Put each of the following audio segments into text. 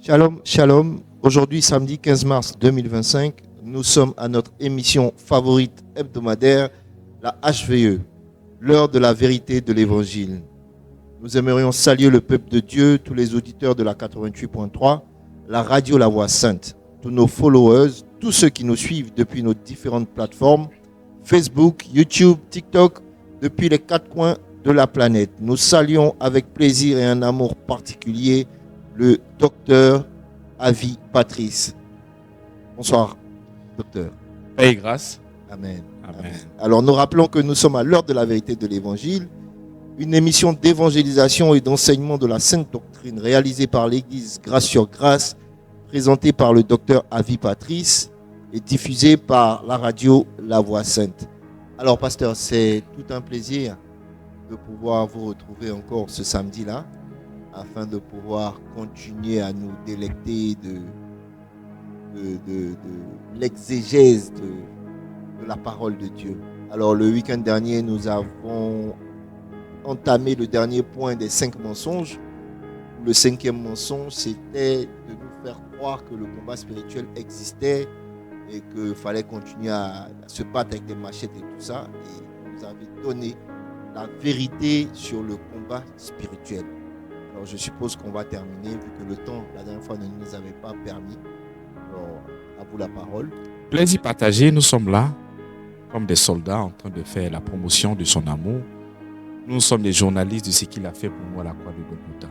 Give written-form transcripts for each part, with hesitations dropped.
Shalom, shalom. Aujourd'hui, samedi 15 mars 2025, nous sommes à notre émission favorite hebdomadaire, la HVE, l'heure de la vérité de l'Évangile. Nous aimerions saluer le peuple de Dieu, tous les auditeurs de la 88.3, la radio La Voix Sainte, tous nos followers, tous ceux qui nous suivent depuis nos différentes plateformes, Facebook, YouTube, TikTok, depuis les quatre coins de la planète. Nous saluons avec plaisir et un amour particulier le docteur Avi Patrice. Bonsoir, docteur. Paix et grâce. Amen. Amen. Alors, nous rappelons que nous sommes à l'heure de la vérité de l'Évangile, une émission d'évangélisation et d'enseignement de la Sainte Doctrine réalisée par l'Église Grâce sur Grâce, présentée par le docteur Avi Patrice et diffusée par la radio La Voix Sainte. Alors, pasteur, c'est tout un plaisir de pouvoir vous retrouver encore ce samedi-là, afin de pouvoir continuer à nous délecter de l'exégèse de la parole de Dieu. Alors, le week-end dernier, nous avons entamé le dernier point des 5 mensonges. Le 5e mensonge, c'était de nous faire croire que le combat spirituel existait et qu'il fallait continuer à se battre avec des machettes et tout ça. Et vous avez donné la vérité sur le combat spirituel. Alors, je suppose qu'on va terminer, vu que le temps, la dernière fois, ne nous avait pas permis. Alors, à vous la parole. Plaisir partagé, nous sommes là, comme des soldats en train de faire la promotion de son amour. Nous sommes des journalistes de ce qu'il a fait pour nous à la croix de Golgotha.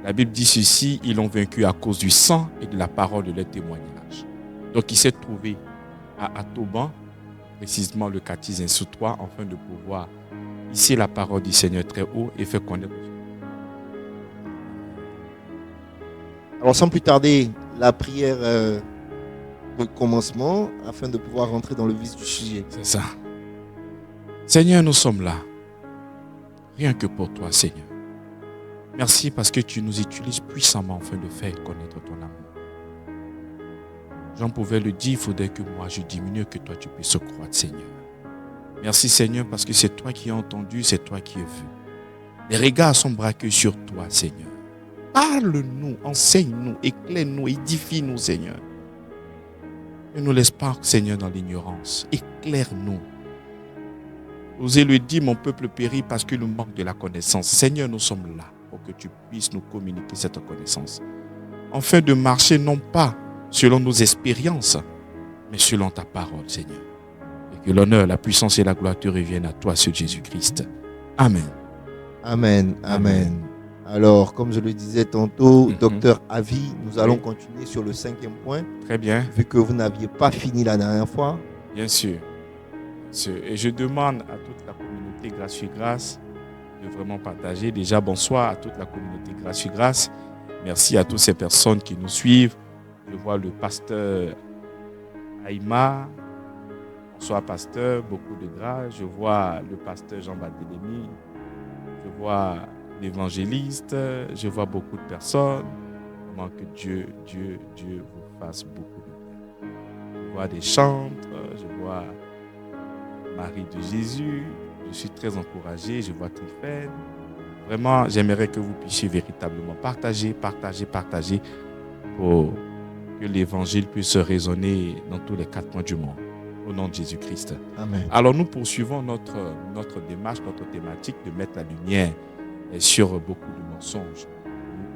La Bible dit ceci, ils l'ont vaincu à cause du sang et de la parole de leur témoignage. Donc, il s'est trouvé à Toban, précisément le Catéchisme sous 3, afin de pouvoir hisser la parole du Seigneur très haut et faire connaître. Alors, sans plus tarder, la prière de commencement, afin de pouvoir rentrer dans le vif du sujet. C'est ça. Seigneur, nous sommes là. Rien que pour toi, Seigneur. Merci parce que tu nous utilises puissamment afin de faire connaître ton amour. Jean pouvait le dire, il faudrait que moi je diminue, que toi tu puisses croître, Seigneur. Merci, Seigneur, parce que c'est toi qui as entendu, c'est toi qui as vu. Les regards sont braqués sur toi, Seigneur. Parle-nous, enseigne-nous, éclaire-nous, édifie-nous, Seigneur. Ne nous laisse pas, Seigneur, dans l'ignorance. Éclaire-nous. Osez le dire, mon peuple périt parce qu'il nous manque de la connaissance. Seigneur, nous sommes là pour que tu puisses nous communiquer cette connaissance. Afin de marcher non pas selon nos expériences, mais selon ta parole, Seigneur. Et que l'honneur, la puissance et la gloire te reviennent à toi, Seigneur Jésus-Christ. Amen. Amen. Amen. Alors, comme je le disais tantôt, docteur Avi, nous allons continuer sur le 5e point. Très bien. Vu que vous n'aviez pas fini la dernière fois. Bien sûr. Et je demande à toute la communauté Grâce sur Grâce de vraiment partager. Déjà, bonsoir à toute la communauté Grâce sur Grâce. Merci à toutes ces personnes qui nous suivent. Je vois le pasteur Aïma. Bonsoir, pasteur. Beaucoup de grâce. Je vois le pasteur Jean-Barthélemy. Je vois l'évangéliste. Je vois beaucoup de personnes. Vraiment que Dieu vous fasse beaucoup de bien. Je vois des chantres. Je vois Marie de Jésus, je suis très encouragé, je vois Tryphène. Vraiment, j'aimerais que vous puissiez véritablement partager pour que l'évangile puisse résonner dans tous les 4 coins du monde. Au nom de Jésus-Christ. Amen. Alors nous poursuivons notre démarche, notre thématique de mettre la lumière sur beaucoup de mensonges.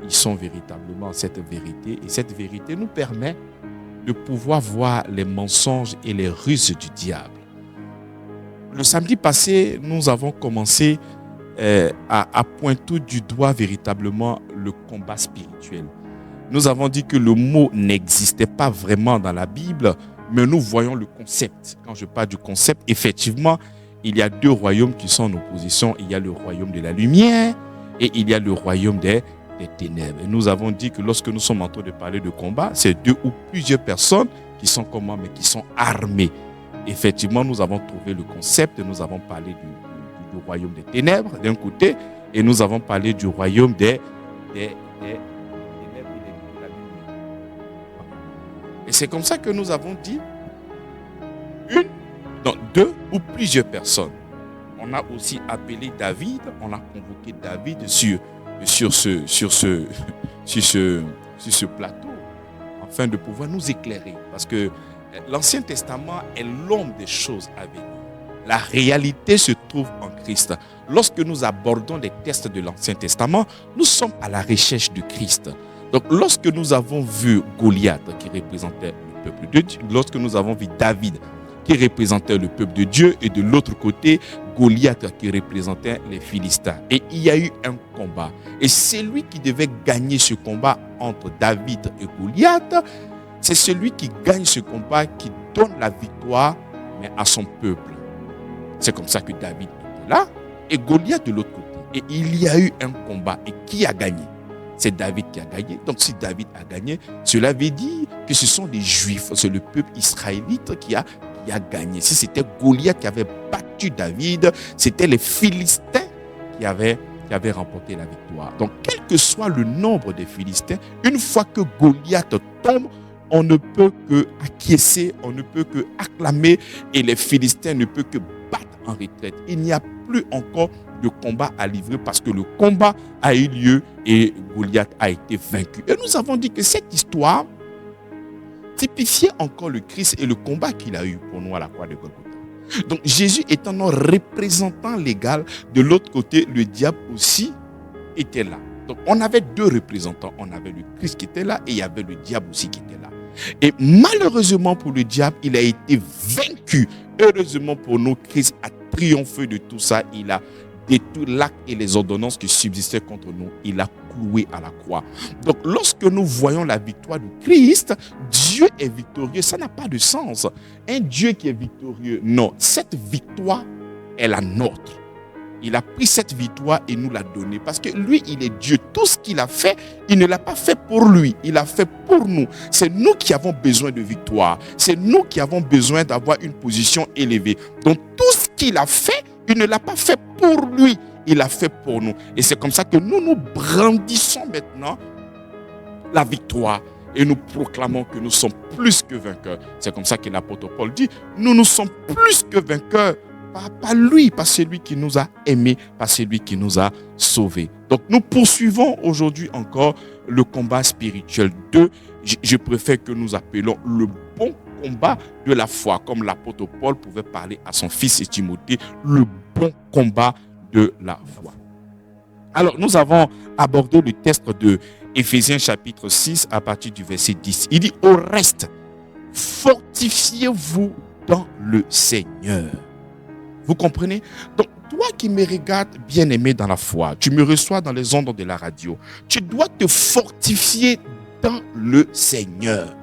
Ils sont véritablement cette vérité et cette vérité nous permet de pouvoir voir les mensonges et les ruses du diable. Le samedi passé, nous avons commencé à pointer du doigt véritablement le combat spirituel. Nous avons dit que le mot n'existait pas vraiment dans la Bible, mais nous voyons le concept. Quand je parle du concept, effectivement, il y a 2 royaumes qui sont en opposition. Il y a le royaume de la lumière et il y a le royaume des ténèbres. Et nous avons dit que lorsque nous sommes en train de parler de combat, c'est 2 ou plusieurs personnes qui sont comment, mais qui sont armées. Effectivement, nous avons trouvé le concept, nous avons parlé du royaume des ténèbres d'un côté, et nous avons parlé du royaume des ténèbres et de la lumière. Et c'est comme ça que nous avons dit 2 ou plusieurs personnes. On a aussi appelé David, on a convoqué David sur sur ce plateau afin de pouvoir nous éclairer. Parce que l'Ancien Testament est l'ombre des choses à venir. La réalité se trouve en Christ. Lorsque nous abordons les textes de l'Ancien Testament, nous sommes à la recherche de Christ. Donc, lorsque nous avons vu Goliath qui représentait le peuple de Dieu, lorsque nous avons vu David qui représentait le peuple de Dieu, et de l'autre côté, Goliath qui représentait les Philistins. Et il y a eu un combat. Et celui qui devait gagner ce combat entre David et Goliath, c'est celui qui gagne ce combat qui donne la victoire, mais à son peuple. C'est comme ça que David était là et Goliath de l'autre côté. Et il y a eu un combat. Et qui a gagné? C'est David qui a gagné. Donc si David a gagné, cela veut dire que ce sont les Juifs, c'est le peuple israélite qui a gagné. Si c'était Goliath qui avait battu David, c'était les Philistins qui avaient remporté la victoire. Donc quel que soit le nombre des Philistins, une fois que Goliath tombe, on ne peut que acquiescer, on ne peut que acclamer, et les Philistins ne peuvent que battre en retraite. Il n'y a plus encore de combat à livrer parce que le combat a eu lieu et Goliath a été vaincu. Et nous avons dit que cette histoire typifiait encore le Christ et le combat qu'il a eu pour nous à la croix de Golgotha. Donc Jésus étant notre représentant légal, de l'autre côté, le diable aussi était là. Donc on avait deux représentants. On avait le Christ qui était là et il y avait le diable aussi qui était là. Et malheureusement pour le diable, il a été vaincu. Heureusement pour nous, Christ a triomphé de tout ça. Il a détruit l'acte et les ordonnances qui subsistaient contre nous. Il a cloué à la croix. Donc lorsque nous voyons la victoire de Christ, Dieu est victorieux. Ça n'a pas de sens. Un Dieu qui est victorieux, non. Cette victoire est la nôtre. Il a pris cette victoire et nous l'a donnée. Parce que lui, il est Dieu. Tout ce qu'il a fait, il ne l'a pas fait pour lui. Il l'a fait pour nous. C'est nous qui avons besoin de victoire. C'est nous qui avons besoin d'avoir une position élevée. Donc tout ce qu'il a fait, il ne l'a pas fait pour lui. Il l'a fait pour nous. Et c'est comme ça que nous brandissons maintenant la victoire. Et nous proclamons que nous sommes plus que vainqueurs. C'est comme ça que l'apôtre Paul dit, nous sommes plus que vainqueurs. Pas lui, pas celui qui nous a aimés, pas celui qui nous a sauvés. Donc nous poursuivons aujourd'hui encore le combat spirituel je préfère que nous appelons le bon combat de la foi, comme l'apôtre Paul pouvait parler à son fils Timothée, le bon combat de la foi. Alors nous avons abordé le texte de Éphésiens chapitre 6 à partir du verset 10. Il dit, au reste, fortifiez-vous dans le Seigneur. Vous comprenez? Donc, toi qui me regardes, bien-aimé dans la foi, tu me reçois dans les ondes de la radio, tu dois te fortifier dans le Seigneur.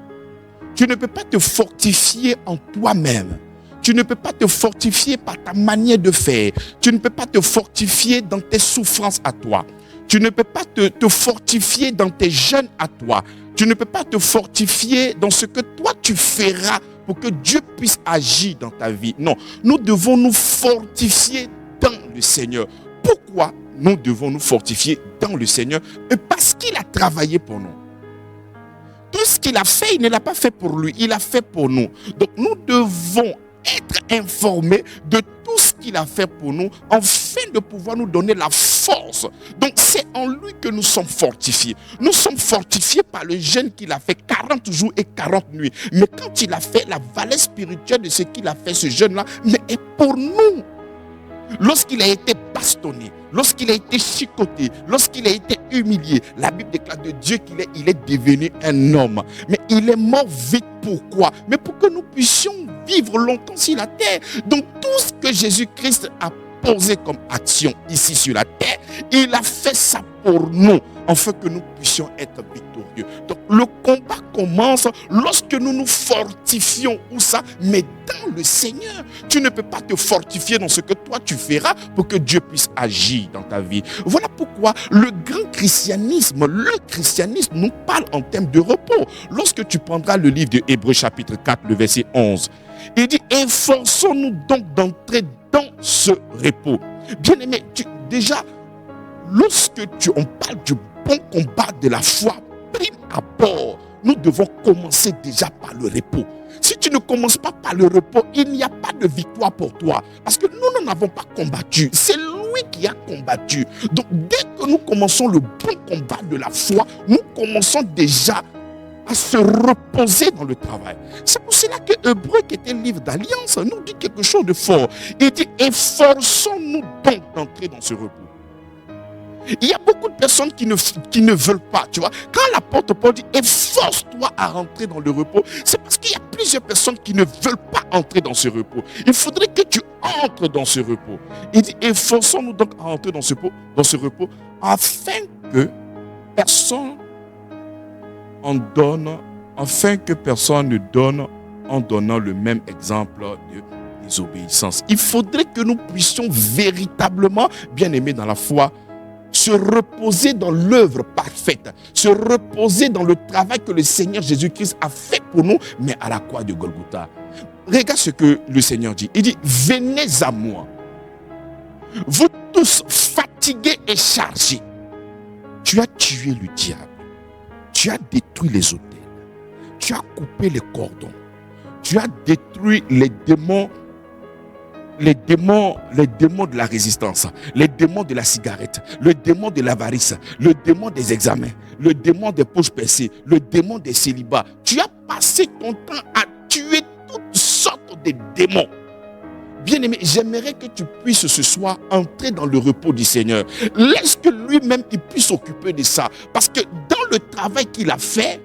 Tu ne peux pas te fortifier en toi-même. Tu ne peux pas te fortifier par ta manière de faire. Tu ne peux pas te fortifier dans tes souffrances à toi. Tu ne peux pas te fortifier dans tes jeûnes à toi. Tu ne peux pas te fortifier dans ce que toi tu feras pour que Dieu puisse agir dans ta vie. Non, nous devons nous fortifier dans le Seigneur. Pourquoi nous devons nous fortifier dans le Seigneur? Parce qu'il a travaillé pour nous. Tout ce qu'il a fait, il ne l'a pas fait pour lui, il l'a fait pour nous. Donc nous devons être informés de tout ce qu'il a fait pour nous, afin de pouvoir nous donner la force. Donc c'est en lui que nous sommes fortifiés. Nous sommes fortifiés par le jeûne qu'il a fait 40 jours et 40 nuits. Mais quand il a fait, la valeur spirituelle de ce qu'il a fait, ce jeûne-là, mais est pour nous. Lorsqu'il a été bastonné, lorsqu'il a été chicoté, lorsqu'il a été humilié, la Bible déclare de Dieu qu'il est devenu un homme. Mais il est mort vite. Pourquoi? Mais pour que nous puissions vivre longtemps sur la terre. Donc tout ce que Jésus-Christ a posé comme action ici sur la terre, il a fait ça pour nous, afin que nous puissions être victorieux. Donc le combat commence lorsque nous nous fortifions. Où ça? Mais dans le Seigneur. Tu ne peux pas te fortifier dans ce que toi tu feras pour que Dieu puisse agir dans ta vie. Voilà pourquoi le christianisme nous parle en termes de repos. Lorsque tu prendras le livre de Hébreux chapitre 4, le verset 11, il dit, efforçons-nous donc d'entrer dans ce repos. Bien-aimé, déjà, lorsque on parle du bon combat de la foi, prime abord, nous devons commencer déjà par le repos. Si tu ne commences pas par le repos, il n'y a pas de victoire pour toi. Parce que nous n'en avons pas combattu. C'est lui lui qui a combattu. Donc, dès que nous commençons le bon combat de la foi, nous commençons déjà à se reposer dans le travail. C'est pour cela que Hébreu, qui était un livre d'alliance, nous dit quelque chose de fort. Il dit, efforçons-nous donc d'entrer dans ce repos. Il y a beaucoup de personnes qui ne veulent pas, tu vois. Quand l'apôtre Paul dit, efforce-toi à rentrer dans le repos, c'est parce qu'il y a plusieurs personnes qui ne veulent pas entrer dans ce repos. Il faudrait que tu entres dans ce repos. Il dit, efforçons-nous donc à entrer dans ce repos, afin que personne ne donne en donnant le même exemple de désobéissance. Il faudrait que nous puissions véritablement, bien aimés dans la foi, se reposer dans l'œuvre parfaite, se reposer dans le travail que le Seigneur Jésus-Christ a fait pour nous, mais à la croix de Golgotha. Regarde ce que le Seigneur dit. Il dit, venez à moi, vous tous fatigués et chargés. Tu as tué le diable. Tu as détruit les autels. Tu as coupé les cordons. Tu as détruit les démons de la résistance, les démons de la cigarette, le démon de l'avarice, le démon des examens, le démon des poches percées, le démon des célibats. Tu as passé ton temps à tuer toutes sortes de démons. Bien-aimé, j'aimerais que tu puisses ce soir entrer dans le repos du Seigneur. Laisse que lui-même il puisse s'occuper de ça. Parce que dans le travail qu'il a fait,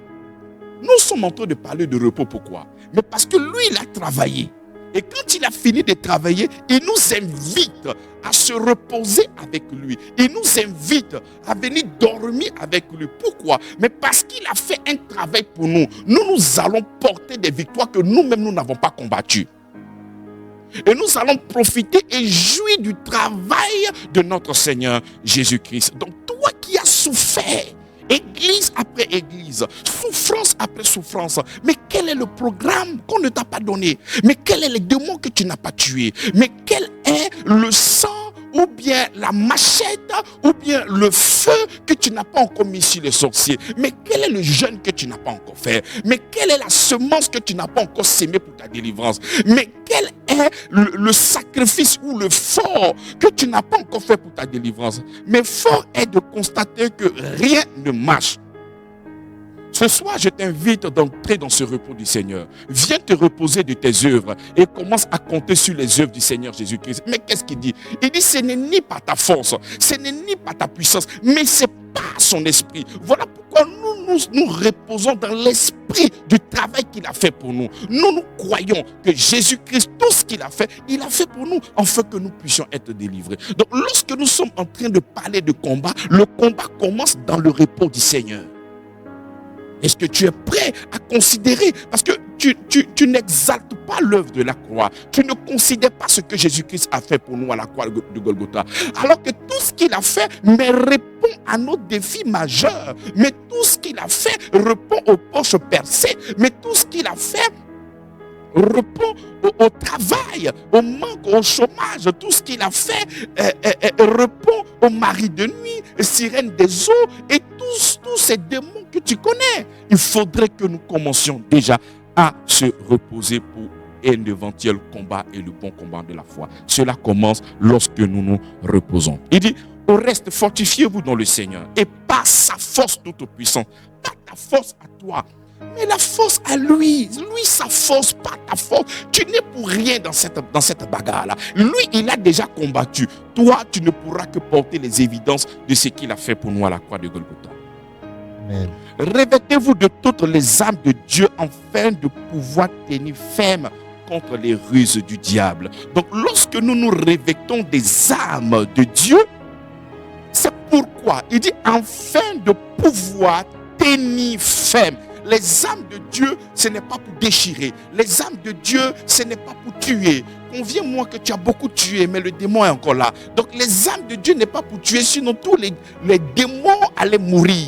nous sommes en train de parler de repos. Pourquoi? Mais parce que lui, il a travaillé. Et quand il a fini de travailler, il nous invite à se reposer avec lui. Il nous invite à venir dormir avec lui. Pourquoi? Mais parce qu'il a fait un travail pour nous. Nous allons porter des victoires que nous-mêmes, nous n'avons pas combattues. Et nous allons profiter et jouir du travail de notre Seigneur Jésus-Christ. Donc toi qui as souffert, église après église, souffrance après souffrance, mais quel est le programme qu'on ne t'a pas donné? Mais quel est le démon que tu n'as pas tué? Mais quel est le sang ou bien la machette ou bien le feu que tu n'as pas encore mis sur les sorciers? Mais quel est le jeûne que tu n'as pas encore fait? Mais quelle est la semence que tu n'as pas encore sémée pour ta délivrance? Mais quel est le sacrifice ou le fort que tu n'as pas encore fait pour ta délivrance? Mais fort est de constater que rien ne marche. Ce soir, je t'invite d'entrer dans ce repos du Seigneur. Viens te reposer de tes œuvres et commence à compter sur les œuvres du Seigneur Jésus-Christ. Mais qu'est-ce qu'il dit? Il dit, ce n'est ni par ta force, ce n'est ni par ta puissance, mais c'est par son esprit. Voilà pourquoi nous reposons dans l'esprit du travail qu'il a fait pour nous. Nous croyons que Jésus-Christ, tout ce qu'il a fait pour nous, afin que nous puissions être délivrés. Donc, lorsque nous sommes en train de parler de combat, le combat commence dans le repos du Seigneur. Est-ce que tu es prêt à considérer? Parce que tu n'exaltes pas l'œuvre de la croix. Tu ne considères pas ce que Jésus-Christ a fait pour nous à la croix de Golgotha. Alors que tout ce qu'il a fait répond à nos défis majeurs. Mais tout ce qu'il a fait répond aux poches percées. Mais tout ce qu'il a fait répond au travail, au manque, au chômage. Tout ce qu'il a fait répond au mari de nuit, sirène des eaux et tous ces démons que tu connais. Il faudrait que nous commencions déjà à se reposer pour un éventuel combat et le bon combat de la foi. Cela commence lorsque nous nous reposons. Il dit, au reste, fortifiez-vous dans le Seigneur et par sa force toute puissante. Pas ta force à toi, mais la force à lui. Lui, sa force, pas ta force. Tu n'es pour rien dans cette bagarre-là. Lui, il a déjà combattu. Toi, tu ne pourras que porter les évidences de ce qu'il a fait pour nous à la croix de Golgotha. Amen. Revêtez-vous de toutes les armes de Dieu afin de pouvoir tenir ferme contre les ruses du diable. Donc, lorsque nous nous revêtons des armes de Dieu, c'est pourquoi il dit afin de pouvoir tenir ferme. Les armes de Dieu, ce n'est pas pour déchirer. Les armes de Dieu, ce n'est pas pour tuer. Conviens-moi que tu as beaucoup tué, mais le démon est encore là. Donc les armes de Dieu n'est pas pour tuer, sinon tous les démons allaient mourir.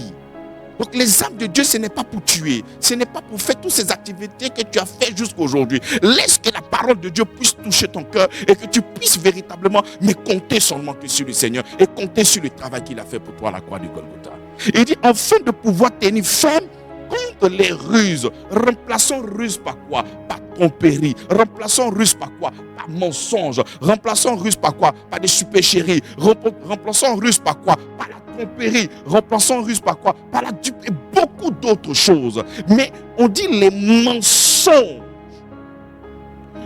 Donc les armes de Dieu, ce n'est pas pour tuer. Ce n'est pas pour faire toutes ces activités que tu as fait jusqu'à aujourd'hui. Laisse que la parole de Dieu puisse toucher ton cœur et que tu puisses véritablement, mais compter seulement que sur le Seigneur et compter sur le travail qu'il a fait pour toi à la croix de Golgotha. Il dit, afin de pouvoir tenir ferme contre les ruses. Remplaçons ruse par quoi? Par tromperie. Remplaçons ruse par quoi? Par mensonge. Remplaçons ruse par quoi? Par des supercheries. Remplaçons ruse par quoi? Par la tromperie. Remplaçons ruse par quoi? Par la dupe et beaucoup d'autres choses. Mais on dit les mensonges.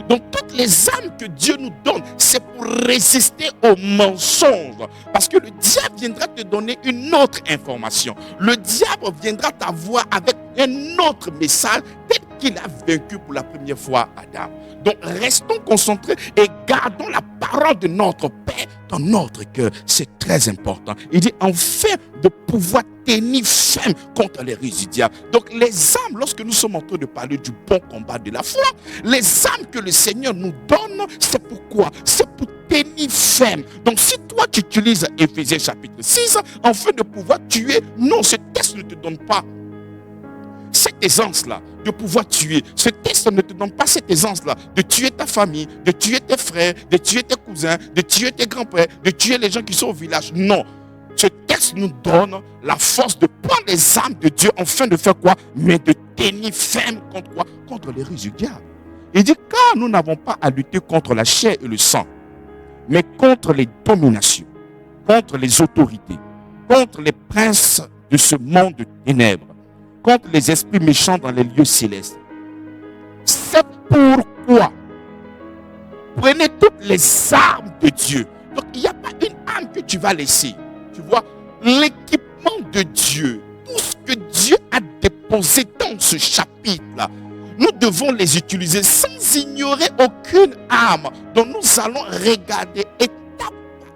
Donc toutes les armes que Dieu nous donne, c'est pour résister aux mensonges. Parce que le diable viendra te donner une autre information. Le diable viendra t'avoir avec un autre message tel qu'il a vaincu pour la première fois Adam. Donc restons concentrés et gardons la parole de notre Père dans notre cœur. C'est très important. Il dit enfin de pouvoir tenir ferme contre les ruses du diable. Donc les armes, lorsque nous sommes en train de parler du bon combat de la foi, les armes que le Seigneur nous donne, c'est pourquoi? C'est pour tenir ferme. Donc si toi tu utilises Éphésiens chapitre 6 afin de pouvoir tuer, non, ce texte ne te donne pas cette aisance-là de pouvoir tuer. Ce texte ne te donne pas cette aisance-là de tuer ta famille, de tuer tes frères, de tuer tes cousins, de tuer tes grands-pères, de tuer les gens qui sont au village. Non. Ce texte nous donne la force de prendre les armes de Dieu afin de faire quoi? Mais de tenir ferme contre quoi? Contre les ruses du diable. Il dit car nous n'avons pas à lutter contre la chair et le sang, mais contre les dominations, contre les autorités, contre les princes de ce monde de ténèbres, contre les esprits méchants dans les lieux célestes. C'est pourquoi prenez toutes les armes de Dieu. Donc il n'y a pas une arme que tu vas laisser. Tu vois, l'équipement de Dieu, tout ce que Dieu a déposé dans ce chapitre-là, nous devons les utiliser sans ignorer aucune arme. Donc nous allons regarder étape par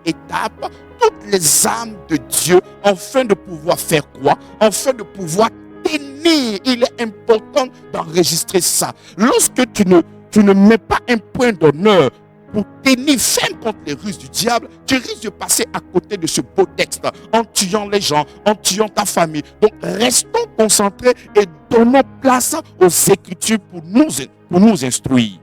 étape toutes les armes de Dieu afin de pouvoir faire quoi? Afin de pouvoir tenir. Il est important d'enregistrer ça. Lorsque tu ne mets pas un point d'honneur pour tenir ferme contre les ruses du diable, tu risques de passer à côté de ce beau texte en tuant les gens, en tuant ta famille. Donc restons concentrés et donnons place aux Écritures pour nous instruire.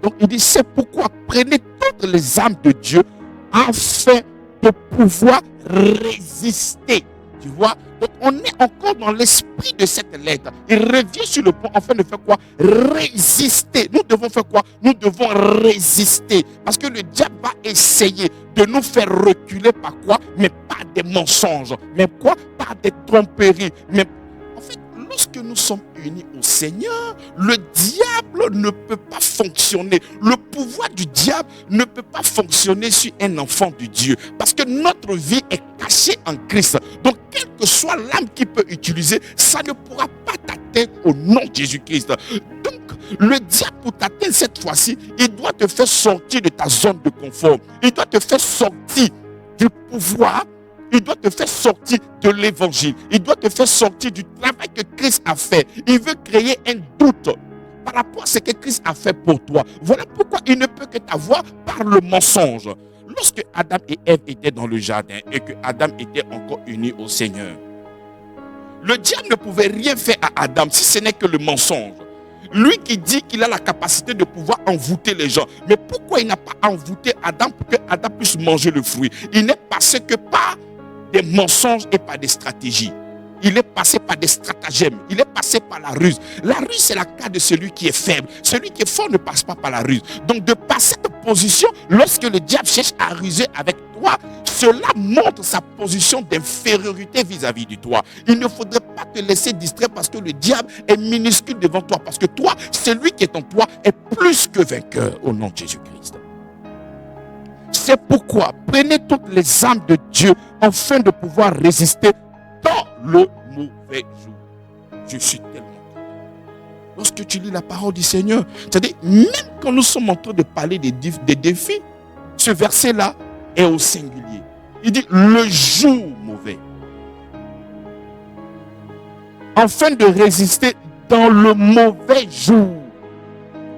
Donc il dit c'est pourquoi prenez toutes les armes de Dieu afin de pouvoir résister. Tu vois? Donc on est encore dans l'esprit de cette lettre. Il revient sur le point afin de faire quoi? Résister. Nous devons faire quoi? Nous devons résister. Parce que le diable va essayer de nous faire reculer par quoi? Mais par des mensonges. Mais quoi? Par des tromperies. Mais en fait, lorsque nous sommes unis au Seigneur, le diable ne peut pas fonctionner. Le pouvoir du diable ne peut pas fonctionner sur un enfant de Dieu. Parce que notre vie est cachée en Christ. Donc, quelle que soit l'âme qu'il peut utiliser, ça ne pourra pas t'atteindre au nom de Jésus-Christ. Donc, le diable, pour t'atteindre cette fois-ci, il doit te faire sortir de ta zone de confort. Il doit te faire sortir du pouvoir. Il doit te faire sortir de l'évangile. Il doit te faire sortir du travail que Christ a fait. Il veut créer un doute par rapport à ce que Christ a fait pour toi. Voilà pourquoi il ne peut que t'avoir par le mensonge. Lorsque Adam et Ève étaient dans le jardin et que Adam était encore uni au Seigneur, le diable ne pouvait rien faire à Adam si ce n'est que le mensonge. Lui qui dit qu'il a la capacité de pouvoir envoûter les gens. Mais pourquoi il n'a pas envoûté Adam pour que Adam puisse manger le fruit? Il n'est passé que par des mensonges et par des stratégies. Il est passé par des stratagèmes. Il est passé par la ruse. La ruse, c'est la carte de celui qui est faible. Celui qui est fort ne passe pas par la ruse. Donc, de par cette position, lorsque le diable cherche à ruser avec toi, cela montre sa position d'infériorité vis-à-vis de toi. Il ne faudrait pas te laisser distraire parce que le diable est minuscule devant toi. Parce que toi, celui qui est en toi est plus que vainqueur au nom de Jésus-Christ. C'est pourquoi prenez toutes les armes de Dieu afin de pouvoir résister dans le mauvais jour. Je suis tellement content. Lorsque tu lis la parole du Seigneur, c'est-à-dire même quand nous sommes en train de parler des défis, ce verset-là est au singulier. Il dit le jour mauvais. Afin de résister dans le mauvais jour.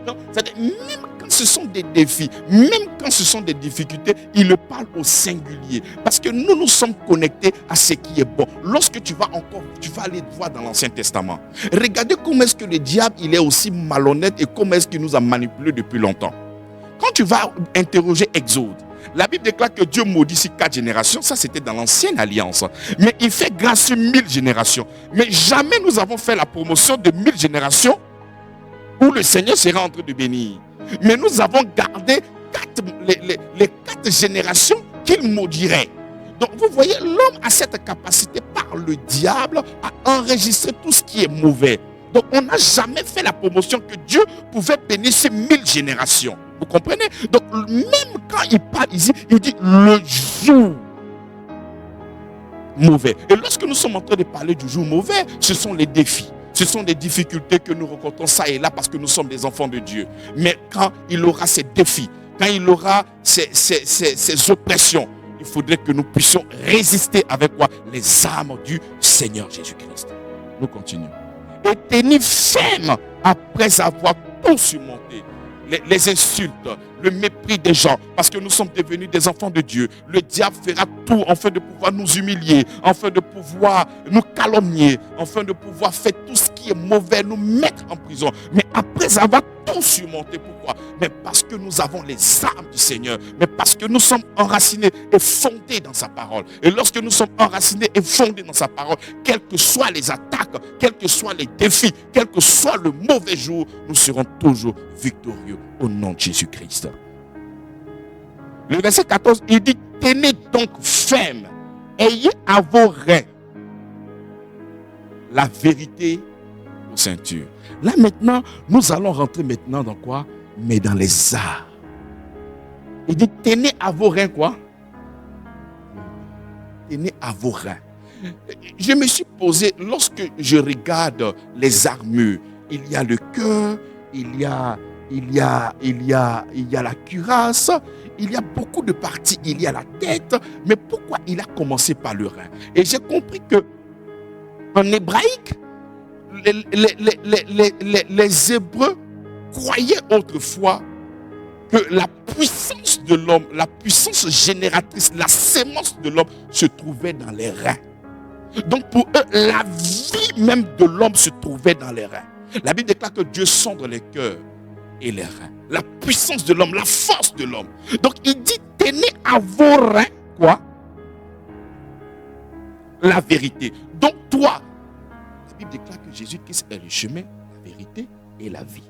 Donc, c'est-à-dire même quand ce sont des défis, même quand ce sont des difficultés, il le parle au singulier. Parce que nous sommes connectés à ce qui est bon. Lorsque tu vas aller voir dans l'Ancien Testament, regardez comment est-ce que le diable, il est aussi malhonnête et comment est-ce qu'il nous a manipulés depuis longtemps. Quand tu vas interroger Exode, la Bible déclare que Dieu maudit sur 4 générations. Ça, c'était dans l'ancienne alliance. Mais il fait grâce sur 1000 générations. Mais jamais nous avons fait la promotion de 1000 générations où le Seigneur sera en train de bénir. Mais nous avons gardé les 4 générations qu'il maudirait. Donc vous voyez, l'homme a cette capacité par le diable à enregistrer tout ce qui est mauvais. Donc on n'a jamais fait la promotion que Dieu pouvait bénir ces 1000 générations. Vous comprenez? Donc même quand il parle ici, il dit le jour mauvais. Et lorsque nous sommes en train de parler du jour mauvais, ce sont les défis. Ce sont des difficultés que nous rencontrons ça et là parce que nous sommes des enfants de Dieu. Mais quand il aura ces défis, quand il aura ces oppressions, il faudrait que nous puissions résister avec quoi? Les armes du Seigneur Jésus-Christ. Nous continuons. Et tenir ferme après avoir tout surmonté. Les insultes, le mépris des gens, parce que nous sommes devenus des enfants de Dieu. Le diable fera tout afin de pouvoir nous humilier, afin de pouvoir nous calomnier, afin de pouvoir faire tout ce qui est mauvais, nous mettre en prison. Mais après avoir tout surmonté, pourquoi? Mais parce que nous avons les armes du Seigneur, mais parce que nous sommes enracinés et fondés dans sa parole. Et lorsque nous sommes enracinés et fondés dans sa parole, quelles que soient les attaques, quels que soient les défis, quel que soit le mauvais jour, nous serons toujours victorieux au nom de Jésus-Christ. Le verset 14, il dit, tenez donc ferme, ayez à vos reins la vérité aux ceintures. Là maintenant, nous allons rentrer maintenant dans quoi? Mais dans les arts. Il dit, tenez à vos reins quoi? Tenez à vos reins. Je me suis posé, lorsque je regarde les armures, il y a le cœur, il y a la cuirasse, il y a beaucoup de parties, il y a la tête, mais pourquoi il a commencé par le rein? Et j'ai compris que en hébraïque, les Hébreux croyaient autrefois que la puissance de l'homme, la puissance génératrice, la sémence de l'homme se trouvait dans les reins. Donc pour eux, la vie même de l'homme se trouvait dans les reins. La Bible déclare que Dieu sonde les cœurs et les reins. La puissance de l'homme, la force de l'homme. Donc il dit, tenez à vos reins, quoi? La vérité. Donc toi, la Bible déclare que Jésus-Christ est le chemin, la vérité et la vie.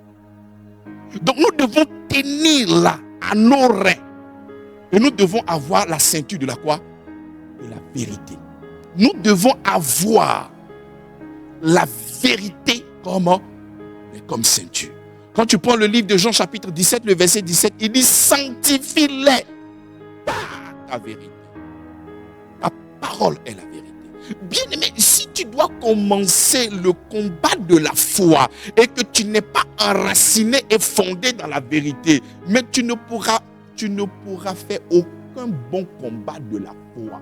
Donc nous devons tenir là, à nos reins. Et nous devons avoir la ceinture de la quoi? De la vérité. Nous devons avoir la vérité comme ceinture. Quand tu prends le livre de Jean chapitre 17, le verset 17, il dit, sanctifie-les par ta vérité. Ta parole est la vérité. Bien aimé, si tu dois commencer le combat de la foi et que tu n'es pas enraciné et fondé dans la vérité, mais tu ne pourras faire aucun bon combat de la foi.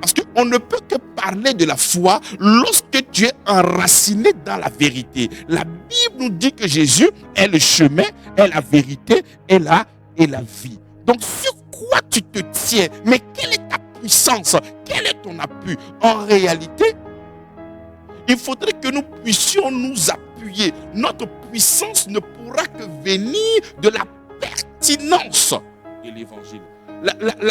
Parce qu'on ne peut que parler de la foi lorsque tu es enraciné dans la vérité. La Bible nous dit que Jésus est le chemin, est la vérité, est la vie. Donc sur quoi tu te tiens? Mais quelle est ta puissance? Quel est ton appui? En réalité, il faudrait que nous puissions nous appuyer. Notre puissance ne pourra que venir de la pertinence de l'évangile.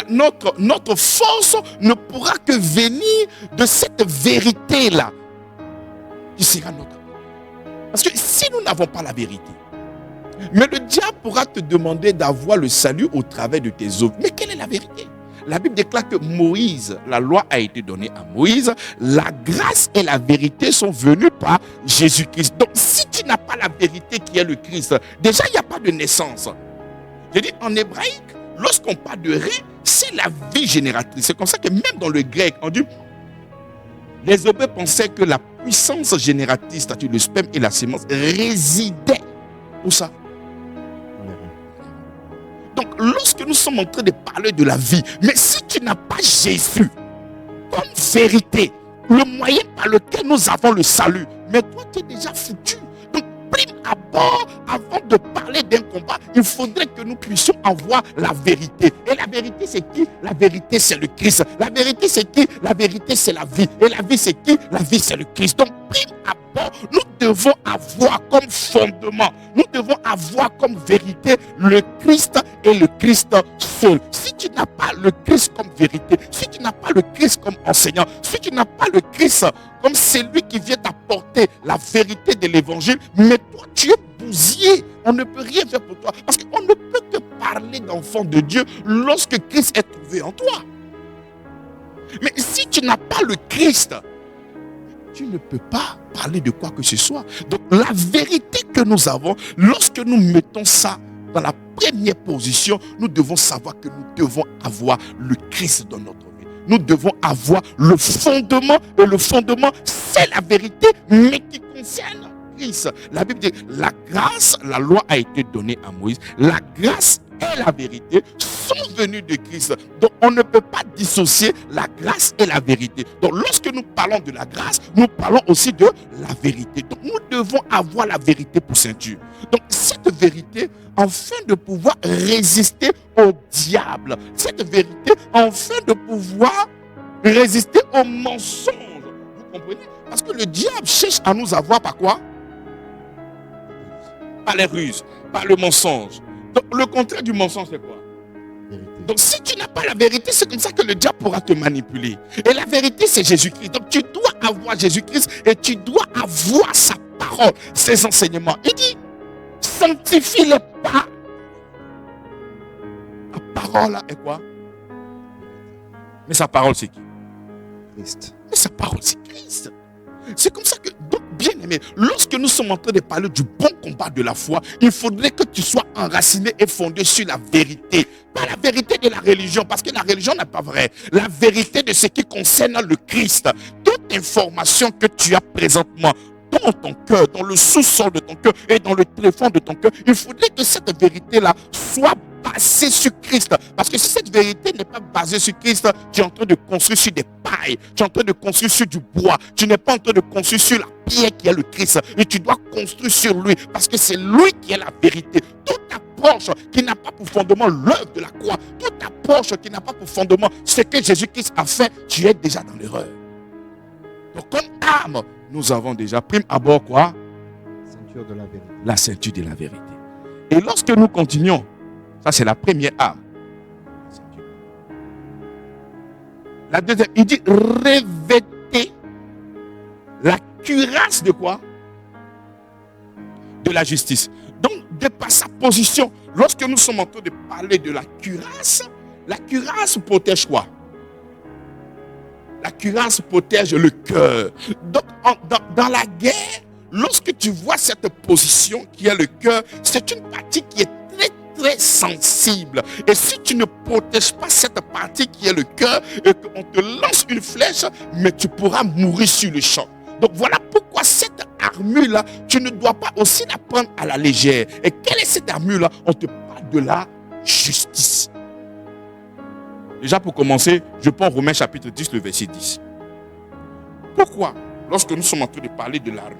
Notre force ne pourra que venir de cette vérité-là qui sera notre. Parce que si nous n'avons pas la vérité, mais le diable pourra te demander d'avoir le salut au travers de tes œuvres. Mais quelle est la vérité? La Bible déclare que Moïse, la loi a été donnée à Moïse, la grâce et la vérité sont venues par Jésus-Christ. Donc si tu n'as pas la vérité qui est le Christ, déjà il n'y a pas de naissance. Je dis en hébraïque, lorsqu'on parle de rein, c'est la vie génératrice. C'est comme ça que même dans le grec, on dit, les Hébreux pensaient que la puissance génératrice, c'est-à-dire le sperme et la sémence, résidaient. Où ça? Donc, lorsque nous sommes en train de parler de la vie, mais si tu n'as pas Jésus comme vérité, le moyen par lequel nous avons le salut, mais toi, tu es déjà foutu. Donc, prime abord, avant de parler d'un combat, il faudrait que nous puissions avoir la vérité. Et la vérité, c'est qui? La vérité, c'est le Christ. La vérité, c'est qui? La vérité, c'est la vie. Et la vie, c'est qui? La vie, c'est le Christ. Donc, prime abord, nous devons avoir comme fondement, nous devons avoir comme vérité le Christ et le Christ seul. Si tu n'as pas le Christ comme vérité, si tu n'as pas le Christ comme enseignant, si tu n'as pas le Christ comme celui qui vient t'apporter la vérité de l'évangile, mais toi tu es soucier. On ne peut rien faire pour toi. Parce qu'on ne peut que parler d'enfant de Dieu lorsque Christ est trouvé en toi. Mais si tu n'as pas le Christ, tu ne peux pas parler de quoi que ce soit. Donc la vérité que nous avons, lorsque nous mettons ça dans la première position, nous devons savoir que nous devons avoir le Christ dans notre vie. Nous devons avoir le fondement, et le fondement, c'est la vérité, mais qui concerne Christ. La Bible dit, la grâce, la loi a été donnée à Moïse, la grâce et la vérité sont venues de Christ. Donc on ne peut pas dissocier la grâce et la vérité. Donc lorsque nous parlons de la grâce, nous parlons aussi de la vérité. Donc nous devons avoir la vérité pour ceinture. Donc cette vérité, afin de pouvoir résister au diable, cette vérité, afin de pouvoir résister au mensonge. Vous comprenez? Parce que le diable cherche à nous avoir par quoi? Par les ruses, par le mensonge. Donc le contraire du mensonge, c'est quoi? Vérité. Donc si tu n'as pas la vérité, c'est comme ça que le diable pourra te manipuler. Et la vérité, c'est Jésus-Christ. Donc tu dois avoir Jésus-Christ et tu dois avoir sa parole, ses enseignements. Il dit, sanctifie-les pas. La parole là est quoi? Mais sa parole, c'est qui? Christ. Mais sa parole, c'est Christ. C'est comme ça que, donc, bien aimé, lorsque nous sommes en train de parler du bon combat de la foi, il faudrait que tu sois enraciné et fondé sur la vérité. Pas la vérité de la religion, parce que la religion n'est pas vraie. La vérité de ce qui concerne le Christ. Toute information que tu as présentement dans ton cœur, dans le sous-sol de ton cœur et dans le téléphone de ton cœur, il faudrait que cette vérité-là soit basée sur Christ. Parce que si cette vérité n'est pas basée sur Christ, tu es en train de construire sur des pailles, tu es en train de construire sur du bois, tu n'es pas en train de construire sur la pierre qui est le Christ. Et tu dois construire sur lui, parce que c'est lui qui est la vérité. Toute approche qui n'a pas pour fondement l'œuvre de la croix, toute approche qui n'a pas pour fondement ce que Jésus-Christ a fait, tu es déjà dans l'erreur. Donc comme âme, nous avons déjà pris à bord quoi? Ceinture de la vérité. La ceinture de la vérité. Et lorsque nous continuons, ça c'est la première âme. La deuxième, il dit revêtez la cuirasse de quoi? De la justice. Donc, de par sa position, lorsque nous sommes en train de parler de la cuirasse protège quoi? La cuirasse protège le cœur. Donc, dans la guerre, lorsque tu vois cette position qui est le cœur, c'est une partie qui est très sensible. Et si tu ne protèges pas cette partie qui est le cœur et qu'on te lance une flèche, mais tu pourras mourir sur le champ. Donc voilà pourquoi cette armure-là, tu ne dois pas aussi la prendre à la légère. Et quelle est cette armure-là? On te parle de la justice. Déjà pour commencer, je prends Romains chapitre 10, le verset 10. Pourquoi? Lorsque nous sommes en train de parler de l'armure,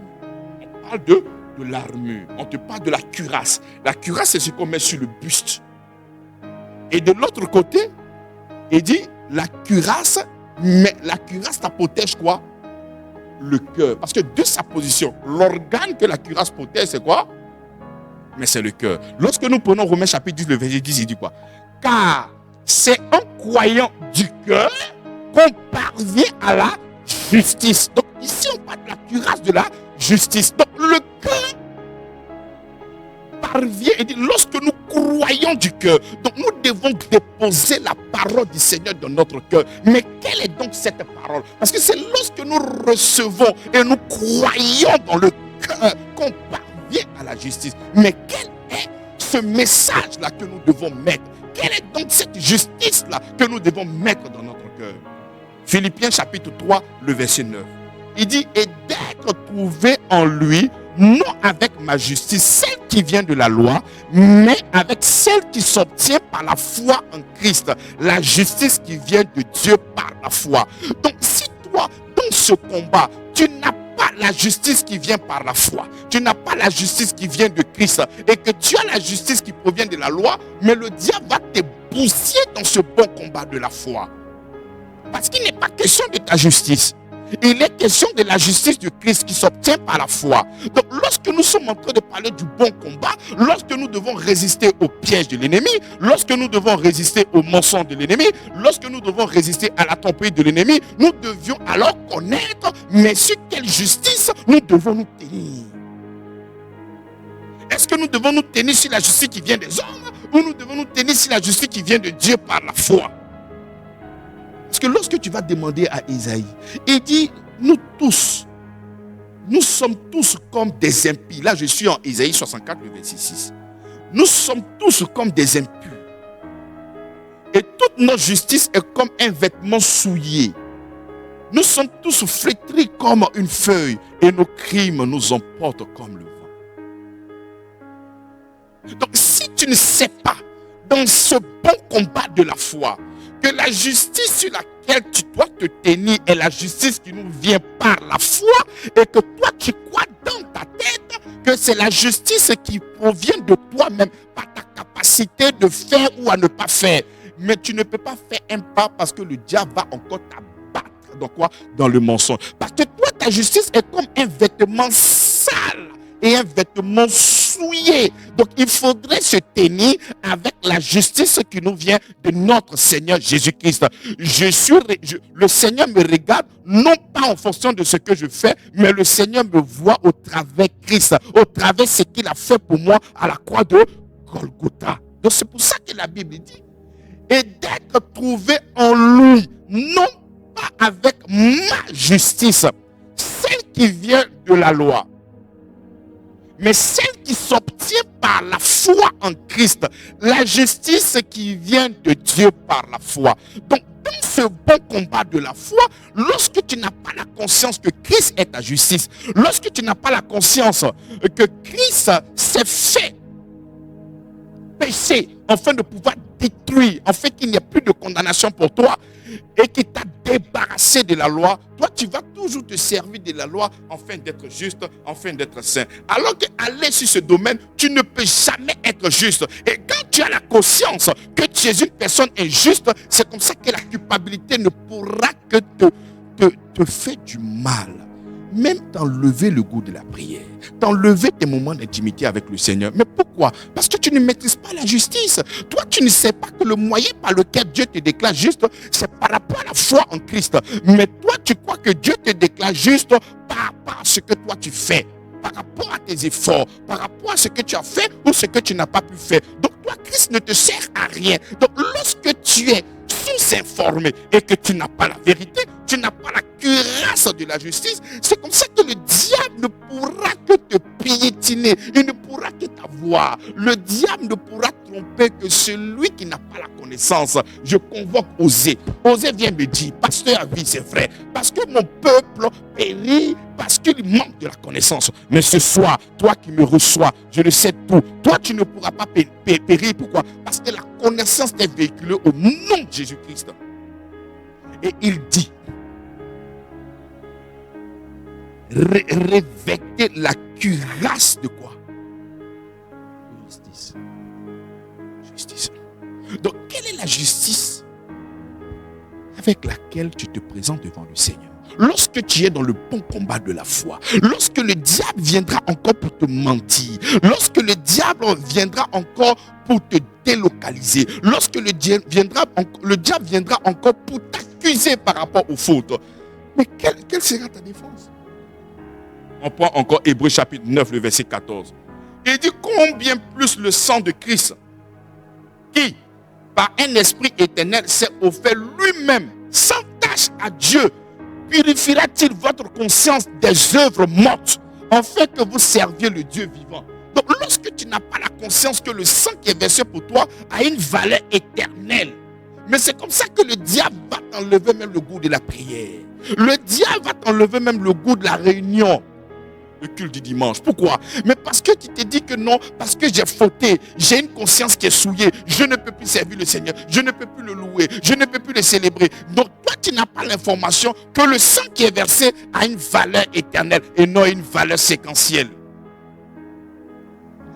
on parle de l'armure, on te parle de la cuirasse. La cuirasse, c'est ce qu'on met sur le buste. Et de l'autre côté, il dit, la cuirasse, mais la cuirasse, ça protège quoi? Le cœur. Parce que de sa position, l'organe que la cuirasse protège, c'est quoi? Mais c'est le cœur. Lorsque nous prenons Romains chapitre 10, le verset 10, il dit quoi? Car c'est en croyant du cœur qu'on parvient à la justice. Donc ici, on parle de la cuirasse de la justice. Donc le cœur parvient, et dit, lorsque nous croyons du cœur, donc nous devons déposer la parole du Seigneur dans notre cœur. Mais quelle est donc cette parole? Parce que c'est lorsque nous recevons et nous croyons dans le cœur qu'on parvient à la justice. Mais quel est ce message-là que nous devons mettre? Quelle est donc cette justice-là que nous devons mettre dans notre cœur? Philippiens chapitre 3, le verset 9. Il dit, et d'être trouvé en lui, non avec ma justice, celle qui vient de la loi, mais avec celle qui s'obtient par la foi en Christ. La justice qui vient de Dieu par la foi. Donc si toi, dans ce combat, tu n'as pas la justice qui vient par la foi, tu n'as pas la justice qui vient de Christ, et que tu as la justice qui provient de la loi, mais le diable va te bousiller dans ce bon combat de la foi. Parce qu'il n'est pas question de ta justice. Il est question de la justice de Christ qui s'obtient par la foi. Donc lorsque nous sommes en train de parler du bon combat, lorsque nous devons résister au piège de l'ennemi, lorsque nous devons résister au mensonge de l'ennemi, lorsque nous devons résister à la tromperie de l'ennemi, nous devions alors connaître, mais sur quelle justice nous devons nous tenir. Est-ce que nous devons nous tenir sur la justice qui vient des hommes ou nous devons nous tenir sur la justice qui vient de Dieu par la foi? Parce que lorsque tu vas demander à Isaïe, il dit, nous sommes tous comme des impies. Là, je suis en Isaïe 64, le verset 6. Nous sommes tous comme des impies. Et toute notre justice est comme un vêtement souillé. Nous sommes tous flétris comme une feuille et nos crimes nous emportent comme le vent. Donc si tu ne sais pas dans ce bon combat de la foi que la justice sur laquelle tu dois te tenir est la justice qui nous vient par la foi et que toi tu crois dans ta tête que c'est la justice qui provient de toi-même par ta capacité de faire ou à ne pas faire. Mais tu ne peux pas faire un pas parce que le diable va encore t'abattre. Dans quoi? Dans le mensonge. Parce que toi, ta justice est comme un vêtement sale et un vêtement souillé. Donc, il faudrait se tenir avec la justice qui nous vient de notre Seigneur Jésus-Christ. Le Seigneur me regarde, non pas en fonction de ce que je fais, mais le Seigneur me voit au travers Christ, au travers ce qu'il a fait pour moi à la croix de Golgotha. Donc, c'est pour ça que la Bible dit, et d'être trouvé en lui, non avec ma justice, celle qui vient de la loi, mais celle qui s'obtient par la foi en Christ, la justice qui vient de Dieu par la foi. Donc, dans ce bon combat de la foi, lorsque tu n'as pas la conscience que Christ est ta justice, lorsque tu n'as pas la conscience que Christ s'est fait péché afin de pouvoir détruire, en fait qu'il n'y a plus de condamnation pour toi et qui t'a débarrassé de la loi, toi tu vas toujours te servir de la loi afin d'être juste, afin d'être saint. Alors qu'aller sur ce domaine, tu ne peux jamais être juste. Et quand tu as la conscience que tu es une personne injuste, c'est comme ça que la culpabilité ne pourra que te faire du mal. Même t'enlever le goût de la prière, t'enlever tes moments d'intimité avec le Seigneur. Mais pourquoi? Parce que tu ne maîtrises pas la justice. Toi, tu ne sais pas que le moyen par lequel Dieu te déclare juste, c'est par rapport à la foi en Christ. Mais toi, tu crois que Dieu te déclare juste par rapport à ce que toi tu fais, par rapport à tes efforts, par rapport à ce que tu as fait ou ce que tu n'as pas pu faire. Donc toi, Christ ne te sert à rien. Donc lorsque tu es sous-informé et que tu n'as pas la vérité, tu n'as pas la cuirasse de la justice, c'est comme ça que le diable ne pourra que te piétiner, il ne pourra que t'avoir. Le diable ne pourra tromper que celui qui n'a pas la connaissance. Je convoque Osée. Osée vient me dire, pasteur, oui c'est vrai, parce que mon peuple périt parce qu'il manque de la connaissance. Mais ce soir, toi qui me reçois, je le sais tout. Toi, tu ne pourras pas périr. Pourquoi? Parce que la connaissance t'est véhiculée au nom de Jésus-Christ. Et il dit, revêtez la cuirasse de quoi? Justice. Justice. Donc, quelle est la justice avec laquelle tu te présentes devant le Seigneur? Lorsque tu es dans le bon combat de la foi, lorsque le diable viendra encore pour te mentir, lorsque le diable viendra encore pour te délocaliser, lorsque le diable viendra encore pour t'accuser par rapport aux fautes, mais quelle sera ta défense? On prend encore Hébreux chapitre 9, le verset 14. Il dit combien plus le sang de Christ, qui, par un esprit éternel, s'est offert lui-même sans tâche à Dieu, purifiera-t-il votre conscience des œuvres mortes, afin que vous serviez le Dieu vivant? Donc, lorsque tu n'as pas la conscience que le sang qui est versé pour toi a une valeur éternelle, mais c'est comme ça que le diable va t'enlever même le goût de la prière. Le diable va t'enlever même le goût de la réunion, le culte du dimanche. Pourquoi? Mais parce que tu te dis que non, parce que j'ai fauté, j'ai une conscience qui est souillée, je ne peux plus servir le Seigneur, je ne peux plus le louer, je ne peux plus le célébrer. Donc toi, tu n'as pas l'information que le sang qui est versé a une valeur éternelle et non une valeur séquentielle.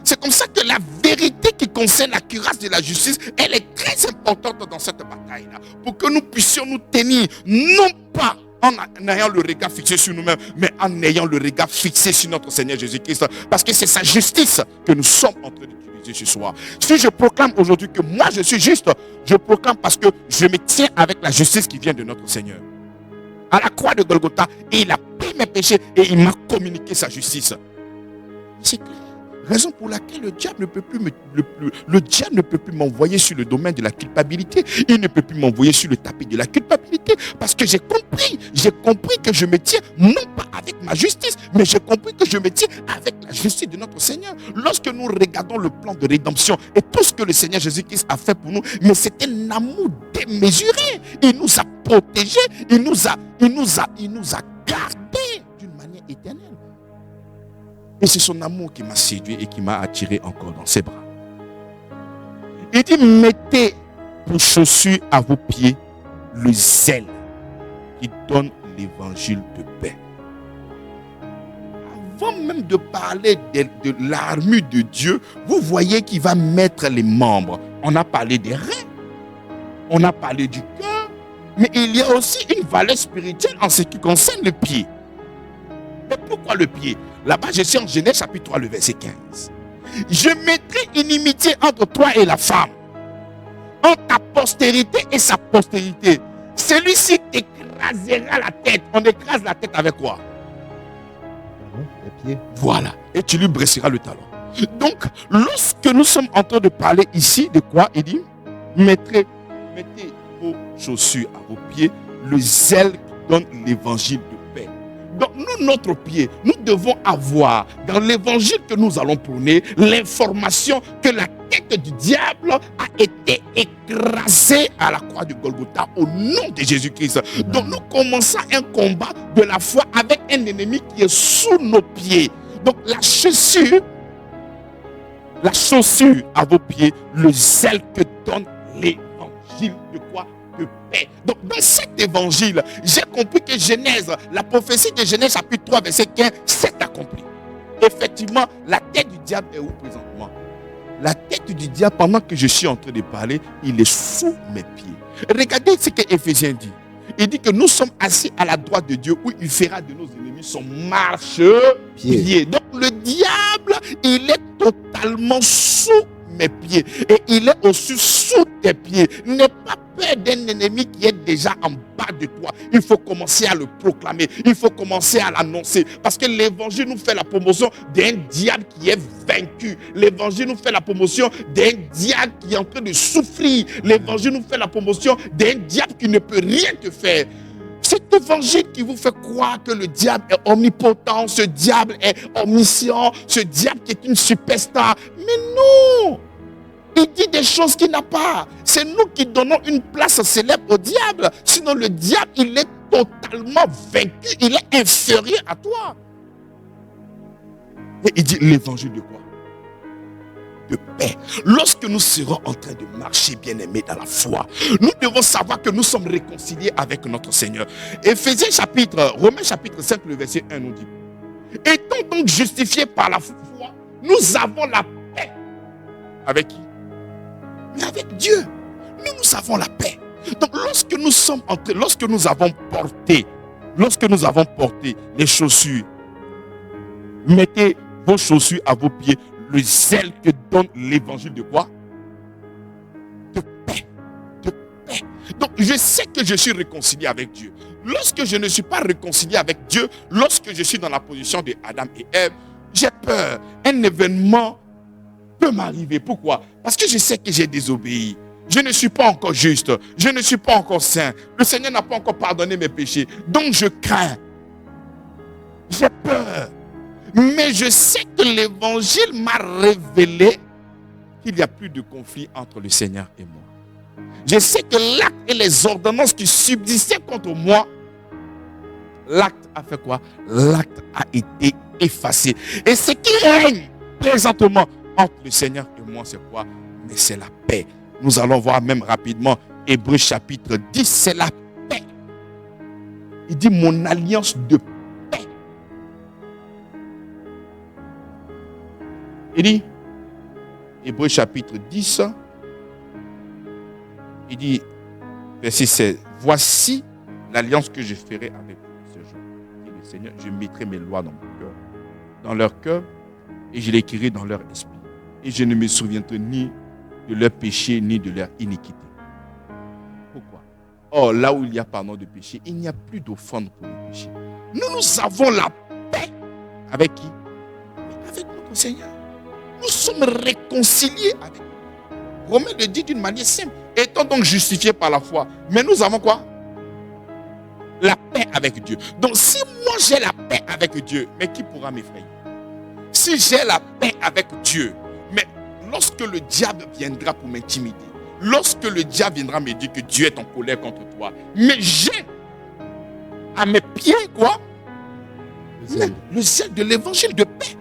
C'est comme ça que la vérité qui concerne la cuirasse de la justice, elle est très importante dans cette bataille-là, pour que nous puissions nous tenir, non pas en ayant le regard fixé sur nous-mêmes, mais en ayant le regard fixé sur notre Seigneur Jésus-Christ. Parce que c'est sa justice que nous sommes en train d'utiliser ce soir. Si je proclame aujourd'hui que moi je suis juste, je proclame parce que je me tiens avec la justice qui vient de notre Seigneur. À la croix de Golgotha, et il a pris mes péchés et il m'a communiqué sa justice. C'est clair. Raison pour laquelle le diable ne peut plus le diable ne peut plus m'envoyer sur le domaine de la culpabilité. Il ne peut plus m'envoyer sur le tapis de la culpabilité. Parce que j'ai compris que je me tiens non pas avec ma justice, mais j'ai compris que je me tiens avec la justice de notre Seigneur. Lorsque nous regardons le plan de rédemption et tout ce que le Seigneur Jésus-Christ a fait pour nous, mais c'est un amour démesuré. Il nous a protégés, il nous a gardés d'une manière éternelle. Et c'est son amour qui m'a séduit et qui m'a attiré encore dans ses bras. Il dit, mettez pour chaussures à vos pieds le zèle qui donne l'évangile de paix. Avant même de parler de l'armure de Dieu, vous voyez qu'il va mettre les membres. On a parlé des reins, on a parlé du cœur, mais il y a aussi une valeur spirituelle en ce qui concerne le pied. Mais pourquoi le pied? Là-bas, je suis en Genèse chapitre 3, le verset 15. Je mettrai inimitié entre toi et la femme, entre ta postérité et sa postérité. Celui-ci t'écrasera la tête. On écrase la tête avec quoi? Les pieds. Voilà. Et tu lui brisseras le talon. Donc, lorsque nous sommes en train de parler ici, de quoi? Il dit, mettez vos chaussures à vos pieds, le zèle qui donne l'évangile de paix. Donc nous, notre pied, nous devons avoir dans l'évangile que nous allons prôner l'information que la tête du diable a été écrasée à la croix du Golgotha au nom de Jésus-Christ. Donc nous commençons un combat de la foi avec un ennemi qui est sous nos pieds. Donc la chaussure à vos pieds, le zèle que donne l'évangile de quoi? De paix. Donc dans cet évangile, j'ai compris que Genèse, la prophétie de Genèse chapitre 3 verset 15 s'est accomplie. Effectivement, la tête du diable est où présentement? La tête du diable, pendant que je suis en train de parler, il est sous mes pieds. Regardez ce que Éphésiens dit. Il dit que nous sommes assis à la droite de Dieu où il fera de nos ennemis son marche-pied. Donc le diable, il est totalement sous mes pieds. Et il est aussi sous tes pieds. N'aie pas peur d'un ennemi qui est déjà en bas de toi. Il faut commencer à le proclamer. Il faut commencer à l'annoncer. Parce que l'évangile nous fait la promotion d'un diable qui est vaincu. L'évangile nous fait la promotion d'un diable qui est en train de souffrir. L'évangile nous fait la promotion d'un diable qui ne peut rien te faire. Cet évangile qui vous fait croire que le diable est omnipotent, ce diable est omniscient, ce diable qui est une superstar. Mais non! Il dit des choses qu'il n'a pas. C'est nous qui donnons une place célèbre au diable. Sinon le diable, il est totalement vaincu. Il est inférieur à toi. Et il dit l'évangile de quoi? De paix. Lorsque nous serons en train de marcher, bien-aimés, dans la foi, nous devons savoir que nous sommes réconciliés avec notre Seigneur. Romains chapitre 5, le verset 1 nous dit, étant donc justifiés par la foi, nous avons la paix. Avec qui? Mais avec Dieu. Nous avons la paix. Donc lorsque nous avons porté les chaussures, mettez vos chaussures à vos pieds, le zèle que donne l'évangile de quoi? De paix. De paix. Donc je sais que je suis réconcilié avec Dieu. Lorsque je ne suis pas réconcilié avec Dieu, lorsque je suis dans la position de Adam et Ève, j'ai peur. Un événement peut m'arriver. Pourquoi? Parce que je sais que j'ai désobéi. Je ne suis pas encore juste. Je ne suis pas encore saint. Le Seigneur n'a pas encore pardonné mes péchés. Donc je crains. J'ai peur. Mais je sais que l'évangile m'a révélé qu'il n'y a plus de conflit entre le Seigneur et moi. Je sais que l'acte et les ordonnances qui subsistaient contre moi, l'acte a fait quoi? L'acte a été effacé. Et ce qui règne présentement entre le Seigneur et moi, c'est quoi? Mais c'est la paix. Nous allons voir même rapidement Hébreux chapitre 10, c'est la paix. Il dit mon alliance de paix. Il dit, Hébreux chapitre 10, il dit, verset 16, voici l'alliance que je ferai avec ce jour. Et le Seigneur, je mettrai mes lois dans leur cœur, et je l'écrirai dans leur esprit. Et je ne me souviendrai ni de leur péché, ni de leur iniquité. Pourquoi? Or, là où il y a pardon de péché, il n'y a plus d'offrande pour le péché. Nous avons la paix. Avec qui? Avec notre Seigneur. nous sommes réconciliés avec Dieu. Romain le dit d'une manière simple. Étant donc justifiés par la foi. Mais nous avons quoi? La paix avec Dieu. Donc si moi j'ai la paix avec Dieu, mais qui pourra m'effrayer? Si j'ai la paix avec Dieu, mais lorsque le diable viendra pour m'intimider, lorsque le diable viendra me dire que Dieu est en colère contre toi, mais j'ai à mes pieds quoi? Le zèle de l'évangile de paix.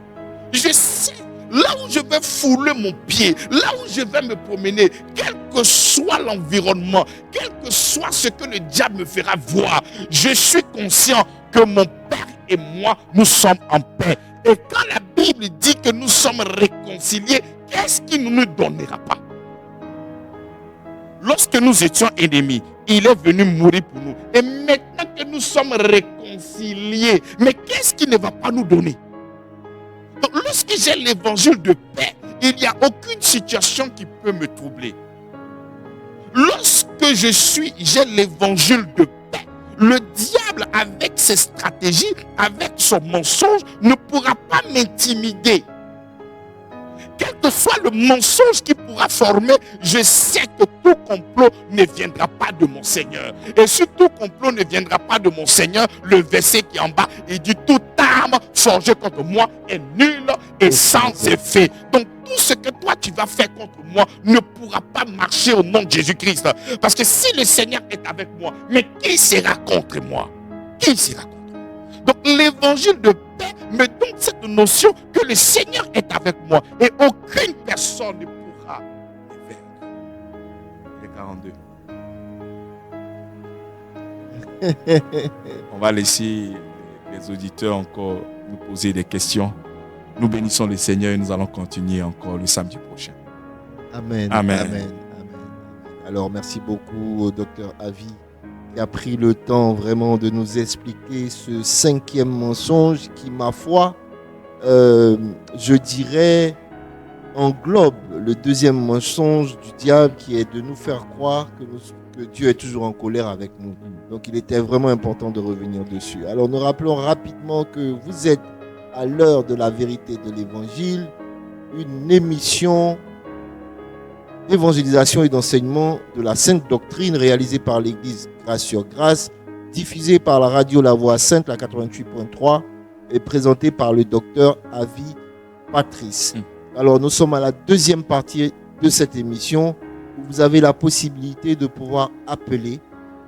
Je sais, là où je vais fouler mon pied, là où je vais me promener, quel que soit l'environnement, quel que soit ce que le diable me fera voir, je suis conscient que mon Père et moi, nous sommes en paix. Et quand la Bible dit que nous sommes réconciliés, qu'est-ce qu'il ne nous donnera pas? Lorsque nous étions ennemis, il est venu mourir pour nous. Et maintenant que nous sommes réconciliés, mais qu'est-ce qu'il ne va pas nous donner? Donc lorsque j'ai l'évangile de paix, il n'y a aucune situation qui peut me troubler. Lorsque j'ai l'évangile de paix, le diable avec ses stratégies, avec son mensonge, ne pourra pas m'intimider. Quel que soit le mensonge qui pourra former, je sais que tout complot ne viendra pas de mon Seigneur. Et si tout complot ne viendra pas de mon Seigneur, le verset qui est en bas, il dit toute arme forgée contre moi est nulle et sans effet. Donc tout ce que toi tu vas faire contre moi ne pourra pas marcher au nom de Jésus-Christ. Parce que si le Seigneur est avec moi, mais qui sera contre moi? Qui sera contre moi? Donc l'évangile de paix me donne cette notion que le Seigneur est avec moi et aucune personne ne pourra me vaincre. Les 42. On va laisser les auditeurs encore nous poser des questions. Nous bénissons le Seigneur et nous allons continuer encore le samedi prochain. Amen. Amen. Amen. Amen. Alors merci beaucoup au docteur Avi qui a pris le temps vraiment de nous expliquer ce 5e mensonge qui, ma foi, je dirais, englobe le 2e mensonge du diable qui est de nous faire croire que Dieu est toujours en colère avec nous. Donc il était vraiment important de revenir dessus. Alors nous rappelons rapidement que vous êtes à l'heure de la vérité de l'Évangile, une émission d'évangélisation et d'enseignement de la Sainte Doctrine réalisée par l'Église Grâce sur Grâce, diffusée par la radio La Voix Sainte, la 88.3, et présentée par le docteur Avi Patrice. Alors nous sommes à la 2e partie de cette émission où vous avez la possibilité de pouvoir appeler,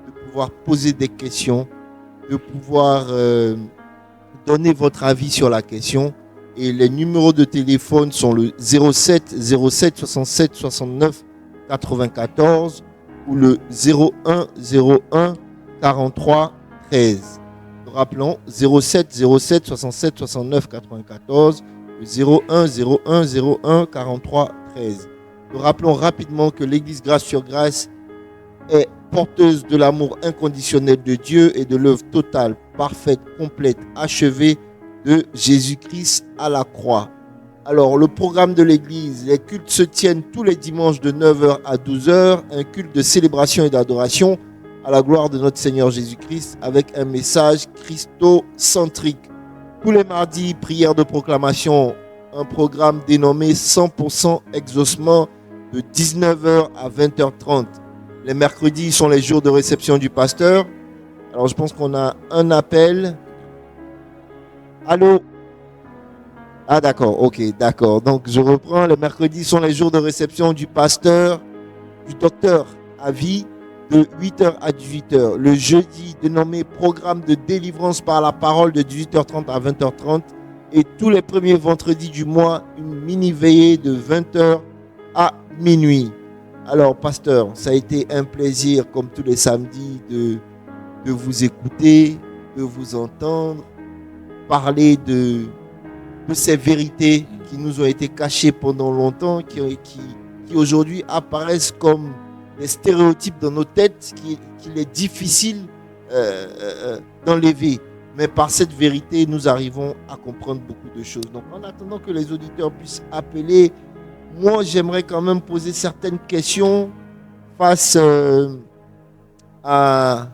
de pouvoir poser des questions, de pouvoir donner votre avis sur la question. Et les numéros de téléphone sont le 07 07 67 69 94 ou le 01 01 43 13. Nous rappelons 07 07 67 69 94, le 01 01 01 43 13. Nous rappelons rapidement que l'Église Grâce sur Grâce est porteuse de l'amour inconditionnel de Dieu et de l'œuvre totale, parfaite, complète, achevée de Jésus-Christ à la croix. Alors, le programme de l'Église, les cultes se tiennent tous les dimanches de 9h à 12h, un culte de célébration et d'adoration à la gloire de notre Seigneur Jésus-Christ avec un message christocentrique. Tous les mardis, prière de proclamation, un programme dénommé 100% exaucement de 19h à 20h30. Les mercredis sont les jours de réception du pasteur. Alors, je pense qu'on a un appel. Allô? Ah d'accord, ok, d'accord. Donc je reprends, les mercredis sont les jours de réception du pasteur, du docteur Avi, de 8h à 18h. Le jeudi, dénommé programme de délivrance par la parole de 18h30 à 20h30. Et tous les premiers vendredis du mois, une mini-veillée de 20h à minuit. Alors pasteur, ça a été un plaisir, comme tous les samedis, de vous écouter, de vous entendre, parler de ces vérités qui nous ont été cachées pendant longtemps, qui aujourd'hui apparaissent comme des stéréotypes dans nos têtes qu'il est difficile d'enlever. Mais par cette vérité, nous arrivons à comprendre beaucoup de choses. Donc en attendant que les auditeurs puissent appeler, moi j'aimerais quand même poser certaines questions face à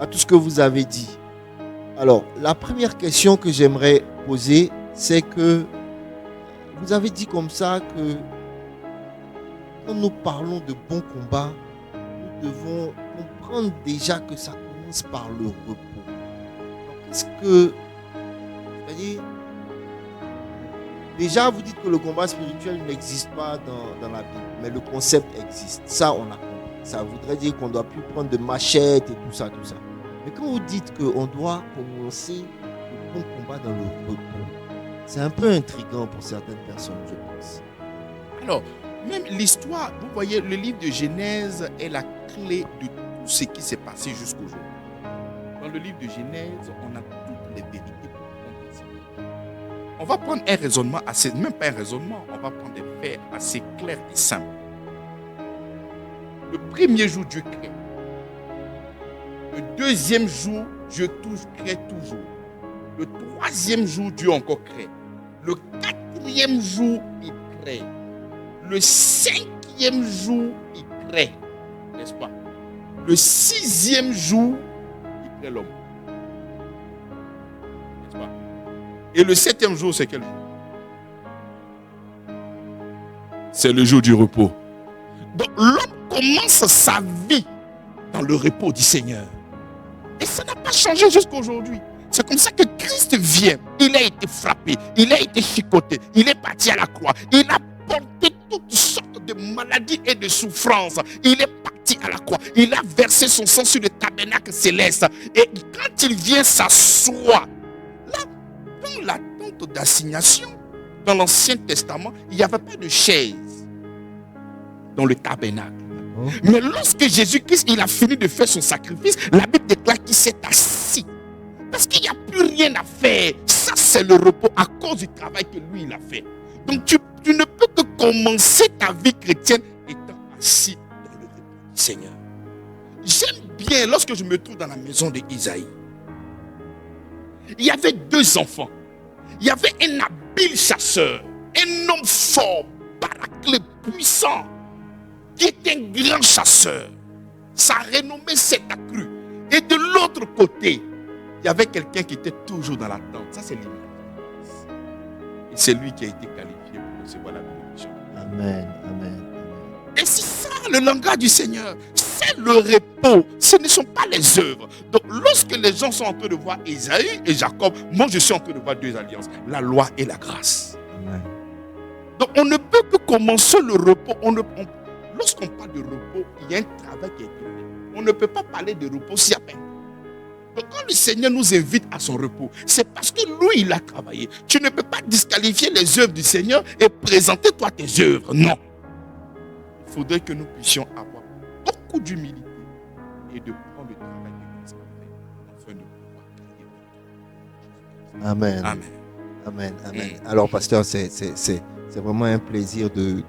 tout ce que vous avez dit. Alors, la première question que j'aimerais poser, c'est que vous avez dit comme ça que quand nous parlons de bon combat, nous devons comprendre déjà que ça commence par le repos. Alors, qu'est-ce que... C'est-à-dire, déjà, vous dites que le combat spirituel n'existe pas dans la Bible, mais le concept existe. Ça, on a compris. Ça voudrait dire qu'on ne doit plus prendre de machettes et tout ça, tout ça. Mais quand vous dites qu'on doit commencer le bon combat dans le repos, c'est un peu intriguant pour certaines personnes, je pense. Alors, même l'histoire, vous voyez, le livre de Genèse est la clé de tout ce qui s'est passé jusqu'aujourd'hui. Dans le livre de Genèse, on a toutes les vérités pour comprendre. On va prendre un raisonnement assez, même pas un raisonnement, on va prendre des faits assez clairs et simples. Le premier jour, Dieu crée. Le deuxième jour, Dieu crée toujours. Le troisième jour, Dieu encore crée. Le quatrième jour, il crée. Le cinquième jour, il crée. N'est-ce pas? Le sixième jour, il crée l'homme. N'est-ce pas? Et le septième jour, c'est quel jour? C'est le jour du repos. Donc l'homme commence sa vie dans le repos du Seigneur. Et ça n'a pas changé jusqu'à aujourd'hui. C'est comme ça que Christ vient. Il a été frappé, il a été chicoté, il est parti à la croix. Il a porté toutes sortes de maladies et de souffrances. Il est parti à la croix. Il a versé son sang sur le tabernacle céleste. Et quand il vient s'asseoir, là, dans la tente d'assignation, dans l'Ancien Testament, il n'y avait pas de chaise dans le tabernacle. Mais lorsque Jésus-Christ il a fini de faire son sacrifice, la Bible déclare qu'il s'est assis. Parce qu'il n'y a plus rien à faire. Ça, c'est le repos à cause du travail que lui, il a fait. Donc, tu ne peux que commencer ta vie chrétienne étant assis dans le repos du Seigneur. J'aime bien lorsque je me trouve dans la maison d'Isaïe. Il y avait 2 enfants. Il y avait un habile chasseur, un homme fort, baraquelé, puissant, qui était un grand chasseur. Sa renommée s'est accrue. Et de l'autre côté, il y avait quelqu'un qui était toujours dans la tente. Ça, c'est l'image. Et c'est lui qui a été qualifié pour recevoir la bénédiction. Amen, amen. Et c'est ça le langage du Seigneur. C'est le repos. Ce ne sont pas les œuvres. Donc, lorsque les gens sont en train de voir Ésaü et Jacob, moi, je suis en train de voir 2 alliances. La loi et la grâce. Amen. Donc, on ne peut que commencer le repos. Lorsqu'on parle de repos, il y a un travail qui a été fait. On ne peut pas parler de repos s'il n'y a pas. Donc quand le Seigneur nous invite à son repos, c'est parce que lui, il a travaillé. Tu ne peux pas disqualifier les œuvres du Seigneur et présenter toi tes œuvres. Non. Il faudrait que nous puissions avoir beaucoup d'humilité et de prendre le travail que Christ a fait afin de pouvoir créer. Amen. Amen. Amen. Amen. Alors, pasteur, c'est vraiment un plaisir de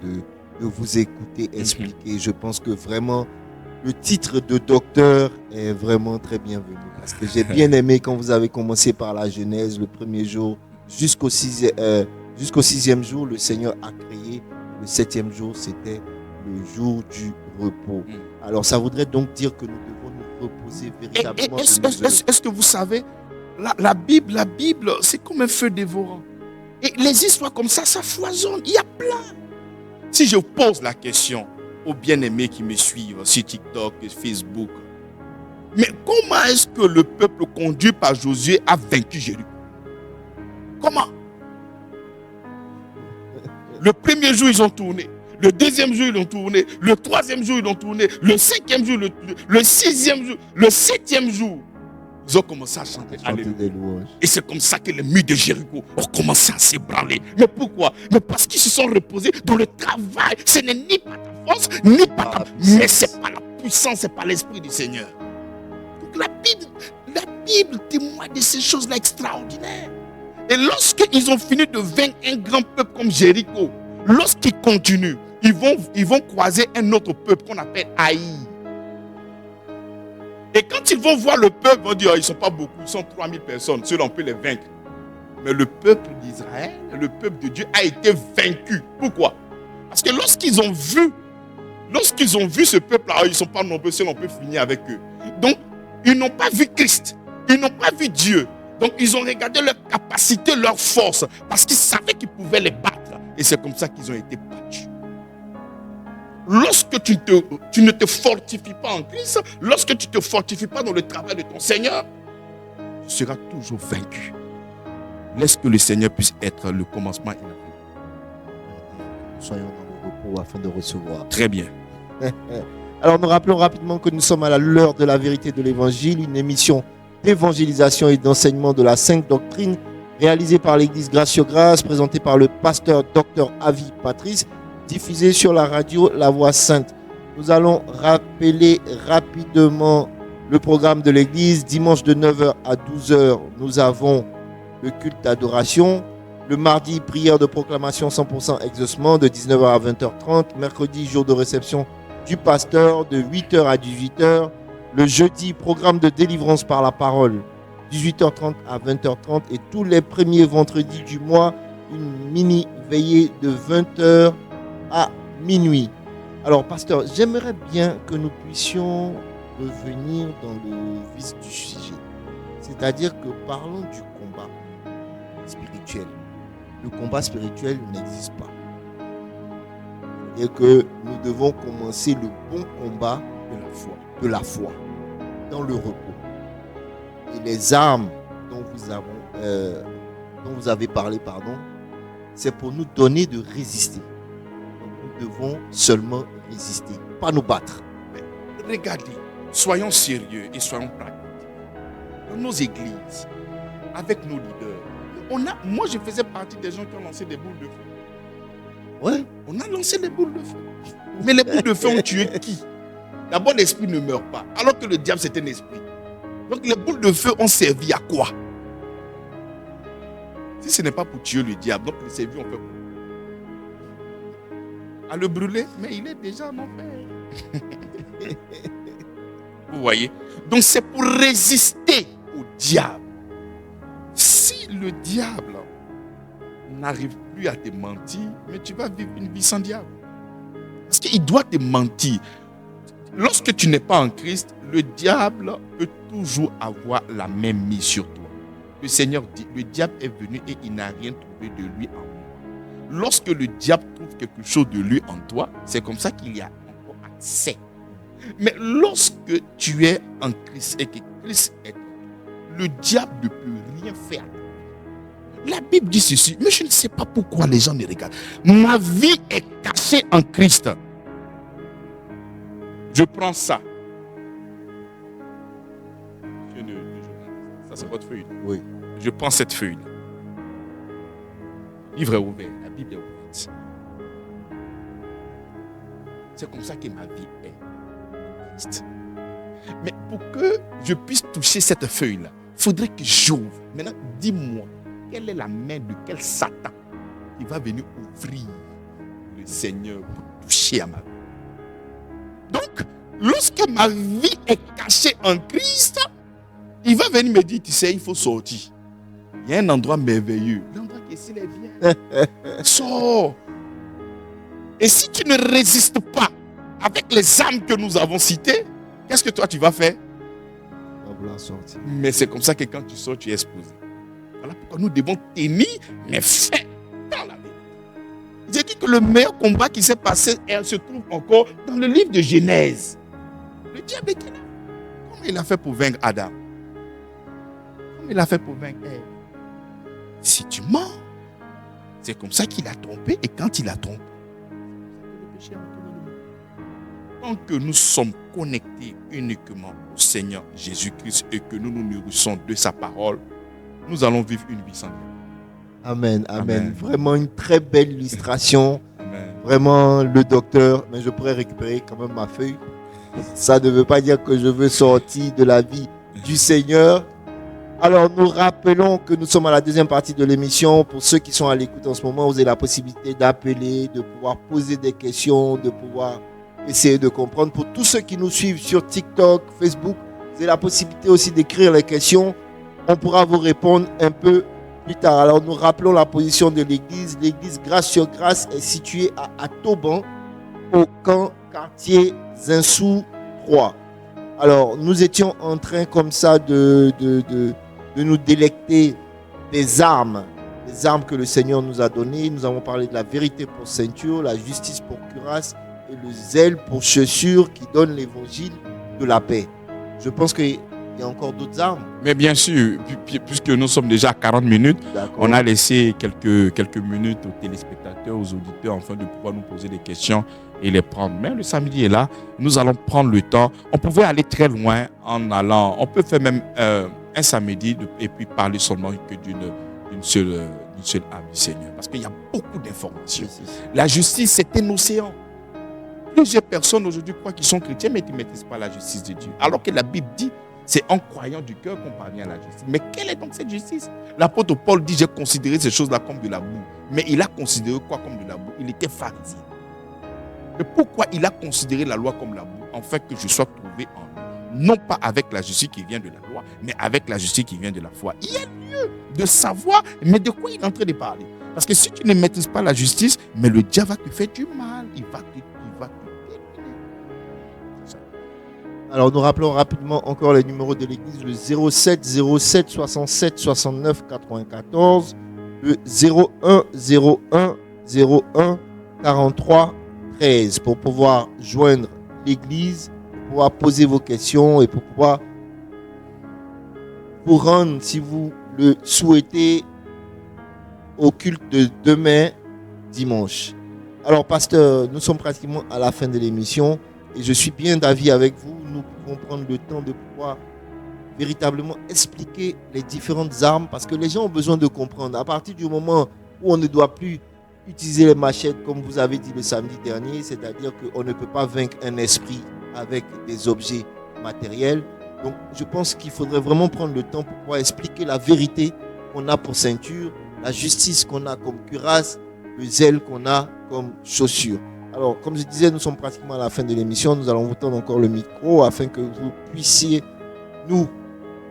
vous écouter expliquer. Je pense que vraiment, le titre de docteur est vraiment très bienvenu. Parce que j'ai bien aimé quand vous avez commencé par la Genèse, le premier jour, jusqu'au 6e jour, le Seigneur a créé. Le 7e jour, c'était le jour du repos. Alors, ça voudrait donc dire que nous devons nous reposer véritablement. Est-ce que vous savez, la Bible, c'est comme un feu dévorant. Et les histoires comme ça foisonne. Il y a plein. Si je pose la question aux bien-aimés qui me suivent sur TikTok et Facebook, mais comment est-ce que le peuple conduit par Josué a vaincu Jéricho? Comment? Le premier jour, ils ont tourné. Le deuxième jour, ils ont tourné. Le troisième jour, ils ont tourné. Le cinquième jour, le sixième jour, le septième jour, ils ont commencé à chanter Alléluia. Et c'est comme ça que les murs de Jéricho ont commencé à s'ébranler. Mais pourquoi? Mais parce qu'ils se sont reposés dans le travail. Ce n'est ni par ta force, ni par ta... Mais c'est pas la puissance, c'est pas l'esprit du Seigneur. Donc la Bible témoigne de ces choses-là extraordinaires. Et lorsqu'ils ont fini de vaincre un grand peuple comme Jéricho, lorsqu'ils continuent, ils vont croiser un autre peuple qu'on appelle Haï. Et quand ils vont voir le peuple, ils vont dire, ils ne sont pas beaucoup, ils sont 3000 personnes, ceux-là on peut les vaincre. Mais le peuple d'Israël, le peuple de Dieu a été vaincu. Pourquoi? Parce que lorsqu'ils ont vu ce peuple-là, ils ne sont pas nombreux, ceux-là on peut finir avec eux. Donc, ils n'ont pas vu Christ, ils n'ont pas vu Dieu. Donc, ils ont regardé leur capacité, leur force, parce qu'ils savaient qu'ils pouvaient les battre. Et c'est comme ça qu'ils ont été battus. Lorsque tu ne te fortifies pas en Christ, lorsque tu ne te fortifies pas dans le travail de ton Seigneur, tu seras toujours vaincu. Laisse que le Seigneur puisse être le commencement et la fin. Soyons dans le repos afin de recevoir. Très bien. Alors nous rappelons rapidement que nous sommes à l'heure de la vérité de l'Évangile, une émission d'évangélisation et d'enseignement de la Sainte Doctrine, réalisée par l'Église Grâce sur Grâce, présentée par le pasteur Dr Avi Patrice, diffusée sur la radio La Voix Sainte. Nous allons rappeler rapidement le programme de l'Église. Dimanche de 9h à 12h, nous avons le culte d'adoration. Le mardi, prière de proclamation 100% exaucement de 19h à 20h30. Mercredi, jour de réception du pasteur de 8h à 18h. Le jeudi, programme de délivrance par la parole, 18h30 à 20h30. Et tous les premiers vendredis du mois, une mini veillée de 20h à minuit. Alors, pasteur, j'aimerais bien que nous puissions revenir dans le vif du sujet. C'est-à-dire que parlons du combat spirituel. Le combat spirituel n'existe pas. C'est-à-dire que nous devons commencer le bon combat de la foi, dans le repos. Et les armes dont vous avez parlé, c'est pour nous donner de résister. Donc, nous devons seulement résister, pas nous battre. Mais regardez, soyons sérieux et soyons pragmatiques. Dans nos églises, avec nos leaders, moi je faisais partie des gens qui ont lancé des boules de feu. Ouais. On a lancé des boules de feu. Mais les boules de feu ont tué qui? D'abord, l'esprit ne meurt pas, alors que le diable c'est un esprit. Donc les boules de feu ont servi à quoi? Si ce n'est pas pour tuer le diable, donc les servis ont fait quoi? À le brûler, mais il est déjà en enfer. Vous voyez? Donc c'est pour résister au diable. Si le diable n'arrive plus à te mentir, mais tu vas vivre une vie sans diable. Parce qu'il doit te mentir. Lorsque tu n'es pas en Christ, le diable peut toujours avoir la même mise sur toi. Le Seigneur dit, le diable est venu et il n'a rien trouvé de lui en moi. Lorsque le diable trouve quelque chose de lui en toi, c'est comme ça qu'il y a encore accès. Mais lorsque tu es en Christ et que Christ est en toi, le diable ne peut rien faire. La Bible dit ceci, mais je ne sais pas pourquoi les gens ne regardent. Ma vie est cachée en Christ. Je prends ça. Ça, c'est votre feuille. Oui. Je prends cette feuille. Le livre est ouvert, la Bible est ouverte. C'est comme ça que ma vie est en Christ. Mais pour que je puisse toucher cette feuille-là, il faudrait que j'ouvre. Maintenant, dis-moi, quelle est la main de quel Satan qui va venir ouvrir le Seigneur pour toucher à ma vie? Donc, lorsque ma vie est cachée en Christ, il va venir me dire, tu sais, il faut sortir. Il y a un endroit merveilleux. L'endroit qui est s'il est bien. Sors. Et si tu ne résistes pas avec les âmes que nous avons citées, qu'est-ce que toi tu vas faire? Mais c'est comme ça que quand tu sors, tu es exposé. Voilà pourquoi nous devons tenir les faits dans la vie. J'ai dit que le meilleur combat qui s'est passé, elle se trouve encore dans le livre de Genèse. Le diable était là. Comment il a fait pour vaincre Adam? Comment il a fait pour vaincre Ève? Si tu mens, c'est comme ça qu'il a trompé. Et quand il a trompé, le péché est entré dans le monde. Tant que nous sommes connectés uniquement au Seigneur Jésus-Christ et que nous nous nourrissons de sa parole, nous allons vivre une vie sans Dieu. Amen, amen. Vraiment une très belle illustration. Amen. Vraiment le docteur, mais je pourrais récupérer quand même ma feuille. Ça ne veut pas dire que je veux sortir de la vie du Seigneur. Alors nous rappelons que nous sommes à la deuxième partie de l'émission. Pour ceux qui sont à l'écoute en ce moment, vous avez la possibilité d'appeler, de pouvoir poser des questions, de pouvoir essayer de comprendre. Pour tous ceux qui nous suivent sur TikTok, Facebook, vous avez la possibilité aussi d'écrire les questions. On pourra vous répondre un peu plus tard. Alors nous rappelons la position de l'église. L'église Grâce sur Grâce est située à Atoban, au camp quartier Zinsou 3. Alors nous étions en train comme ça de nous délecter des armes les armes que le Seigneur nous a données. Nous avons parlé de la vérité pour ceinture, la justice pour cuirasse et le zèle pour chaussure qui donne l'évangile de la paix. Je pense qu'il y a encore d'autres armes. Mais bien sûr, puisque nous sommes déjà à 40 minutes, D'accord. on a laissé quelques minutes aux téléspectateurs, aux auditeurs, afin de pouvoir nous poser des questions et les prendre. Mais le samedi est là, nous allons prendre le temps. On pouvait aller très loin en allant. On peut faire même un samedi et puis parler seulement que d'une seule âme du Seigneur. Parce qu'il y a beaucoup d'informations. La justice, c'est un océan. Plusieurs personnes aujourd'hui croient qu'ils sont chrétiens, mais ils ne maîtrisent pas la justice de Dieu. Alors que la Bible dit, c'est en croyant du cœur qu'on parvient à la justice. Mais quelle est donc cette justice? L'apôtre Paul dit, j'ai considéré ces choses-là comme de la boue. Mais il a considéré quoi comme de la boue? Il était pharisien. Mais pourquoi il a considéré la loi comme la boue? En fait, que je sois trouvé en lui. Non pas avec la justice qui vient de la loi, mais avec la justice qui vient de la foi. Il y a lieu de savoir, mais de quoi il est en train de parler. Parce que si tu ne maîtrises pas la justice, mais le diable va te faire du mal. Il va te détruire. Alors nous rappelons rapidement encore les numéros de l'église, le 07 07 67 69 94, le 01 01 01 43 13 pour pouvoir joindre l'église, pour pouvoir poser vos questions et pour pouvoir vous rendre, si vous le souhaitez, au culte de demain dimanche. Alors pasteur, nous sommes pratiquement à la fin de l'émission et je suis bien d'avis avec vous. Nous pouvons prendre le temps de pouvoir véritablement expliquer les différentes armes parce que les gens ont besoin de comprendre. À partir du moment où on ne doit plus utiliser les machettes comme vous avez dit le samedi dernier, c'est-à-dire qu'on ne peut pas vaincre un esprit avec des objets matériels. Donc je pense qu'il faudrait vraiment prendre le temps pour pouvoir expliquer la vérité qu'on a pour ceinture, la justice qu'on a comme cuirasse, le zèle qu'on a comme chaussure. Alors, comme je disais, nous sommes pratiquement à la fin de l'émission. Nous allons vous tendre encore le micro afin que vous puissiez nous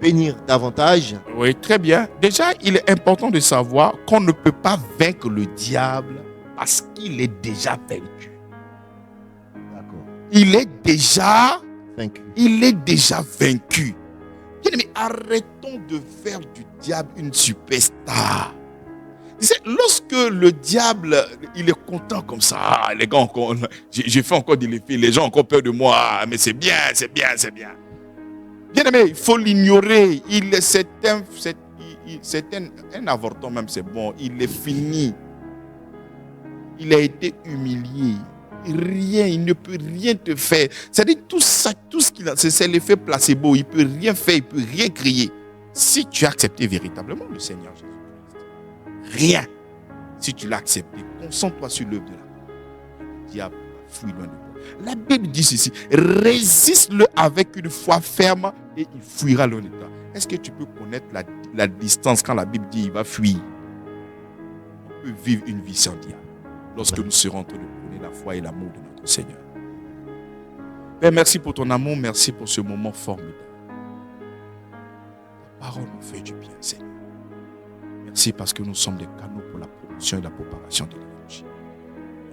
bénir davantage. Oui, très bien. Déjà, il est important de savoir qu'on ne peut pas vaincre le diable parce qu'il est déjà vaincu. D'accord. Il est déjà vaincu. Il est déjà vaincu. Bien aimé, arrêtons de faire du diable une superstar. Lorsque le diable, il est content comme ça, les gars, j'ai fait encore des effets, les gens ont encore peur de moi, mais c'est bien, c'est bien, c'est bien. Bien aimé, il faut l'ignorer. C'est un avorton même, c'est bon. Il est fini. Il a été humilié. Rien, il ne peut rien te faire. C'est-à-dire tout ça, tout ce qu'il a, c'est l'effet placebo. Il ne peut rien faire, il ne peut rien crier. Si tu as accepté véritablement le Seigneur Jésus, rien. Si tu l'as accepté, concentre-toi sur l'œuvre de la croix. Le diable fuit loin de toi. La Bible dit ceci: résiste-le avec une foi ferme et il fuira loin de toi. Est-ce que tu peux connaître la distance quand la Bible dit il va fuir? On peut vivre une vie sans diable lorsque nous serons en train de prôner la foi et l'amour de notre Seigneur. Père, merci pour ton amour, merci pour ce moment formidable. Ta parole nous fait du bien, Seigneur. Merci parce que nous sommes des canaux pour la promotion et la propagation de l'évangile.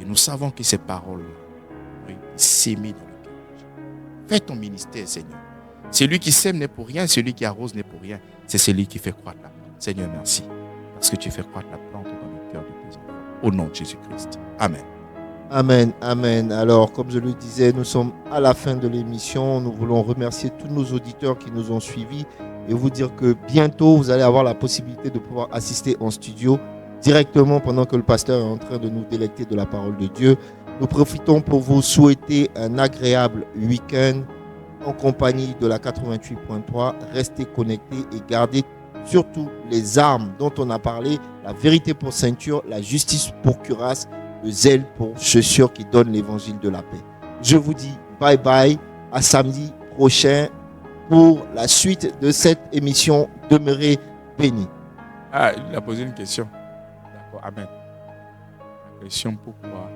Et nous savons que ces paroles-là ont été sémées dans le cœur. Fais ton ministère, Seigneur. Celui qui sème n'est pour rien, celui qui arrose n'est pour rien. C'est celui qui fait croître la plante. Seigneur, merci. Parce que tu fais croître la plante dans le cœur de tes enfants. Au nom de Jésus-Christ. Amen. Amen, amen. Alors, comme je le disais, nous sommes à la fin de l'émission. Nous voulons remercier tous nos auditeurs qui nous ont suivis et vous dire que bientôt, vous allez avoir la possibilité de pouvoir assister en studio directement pendant que le pasteur est en train de nous délecter de la parole de Dieu. Nous profitons pour vous souhaiter un agréable week-end en compagnie de la 88.3. Restez connectés et gardez surtout les armes dont on a parlé, la vérité pour ceinture, la justice pour cuirasse, le zèle pour chaussures qui donne l'évangile de la paix. Je vous dis bye bye, à samedi prochain pour la suite de cette émission Demeurez bénis. Ah, il a posé une question. D'accord, amen. La question, pourquoi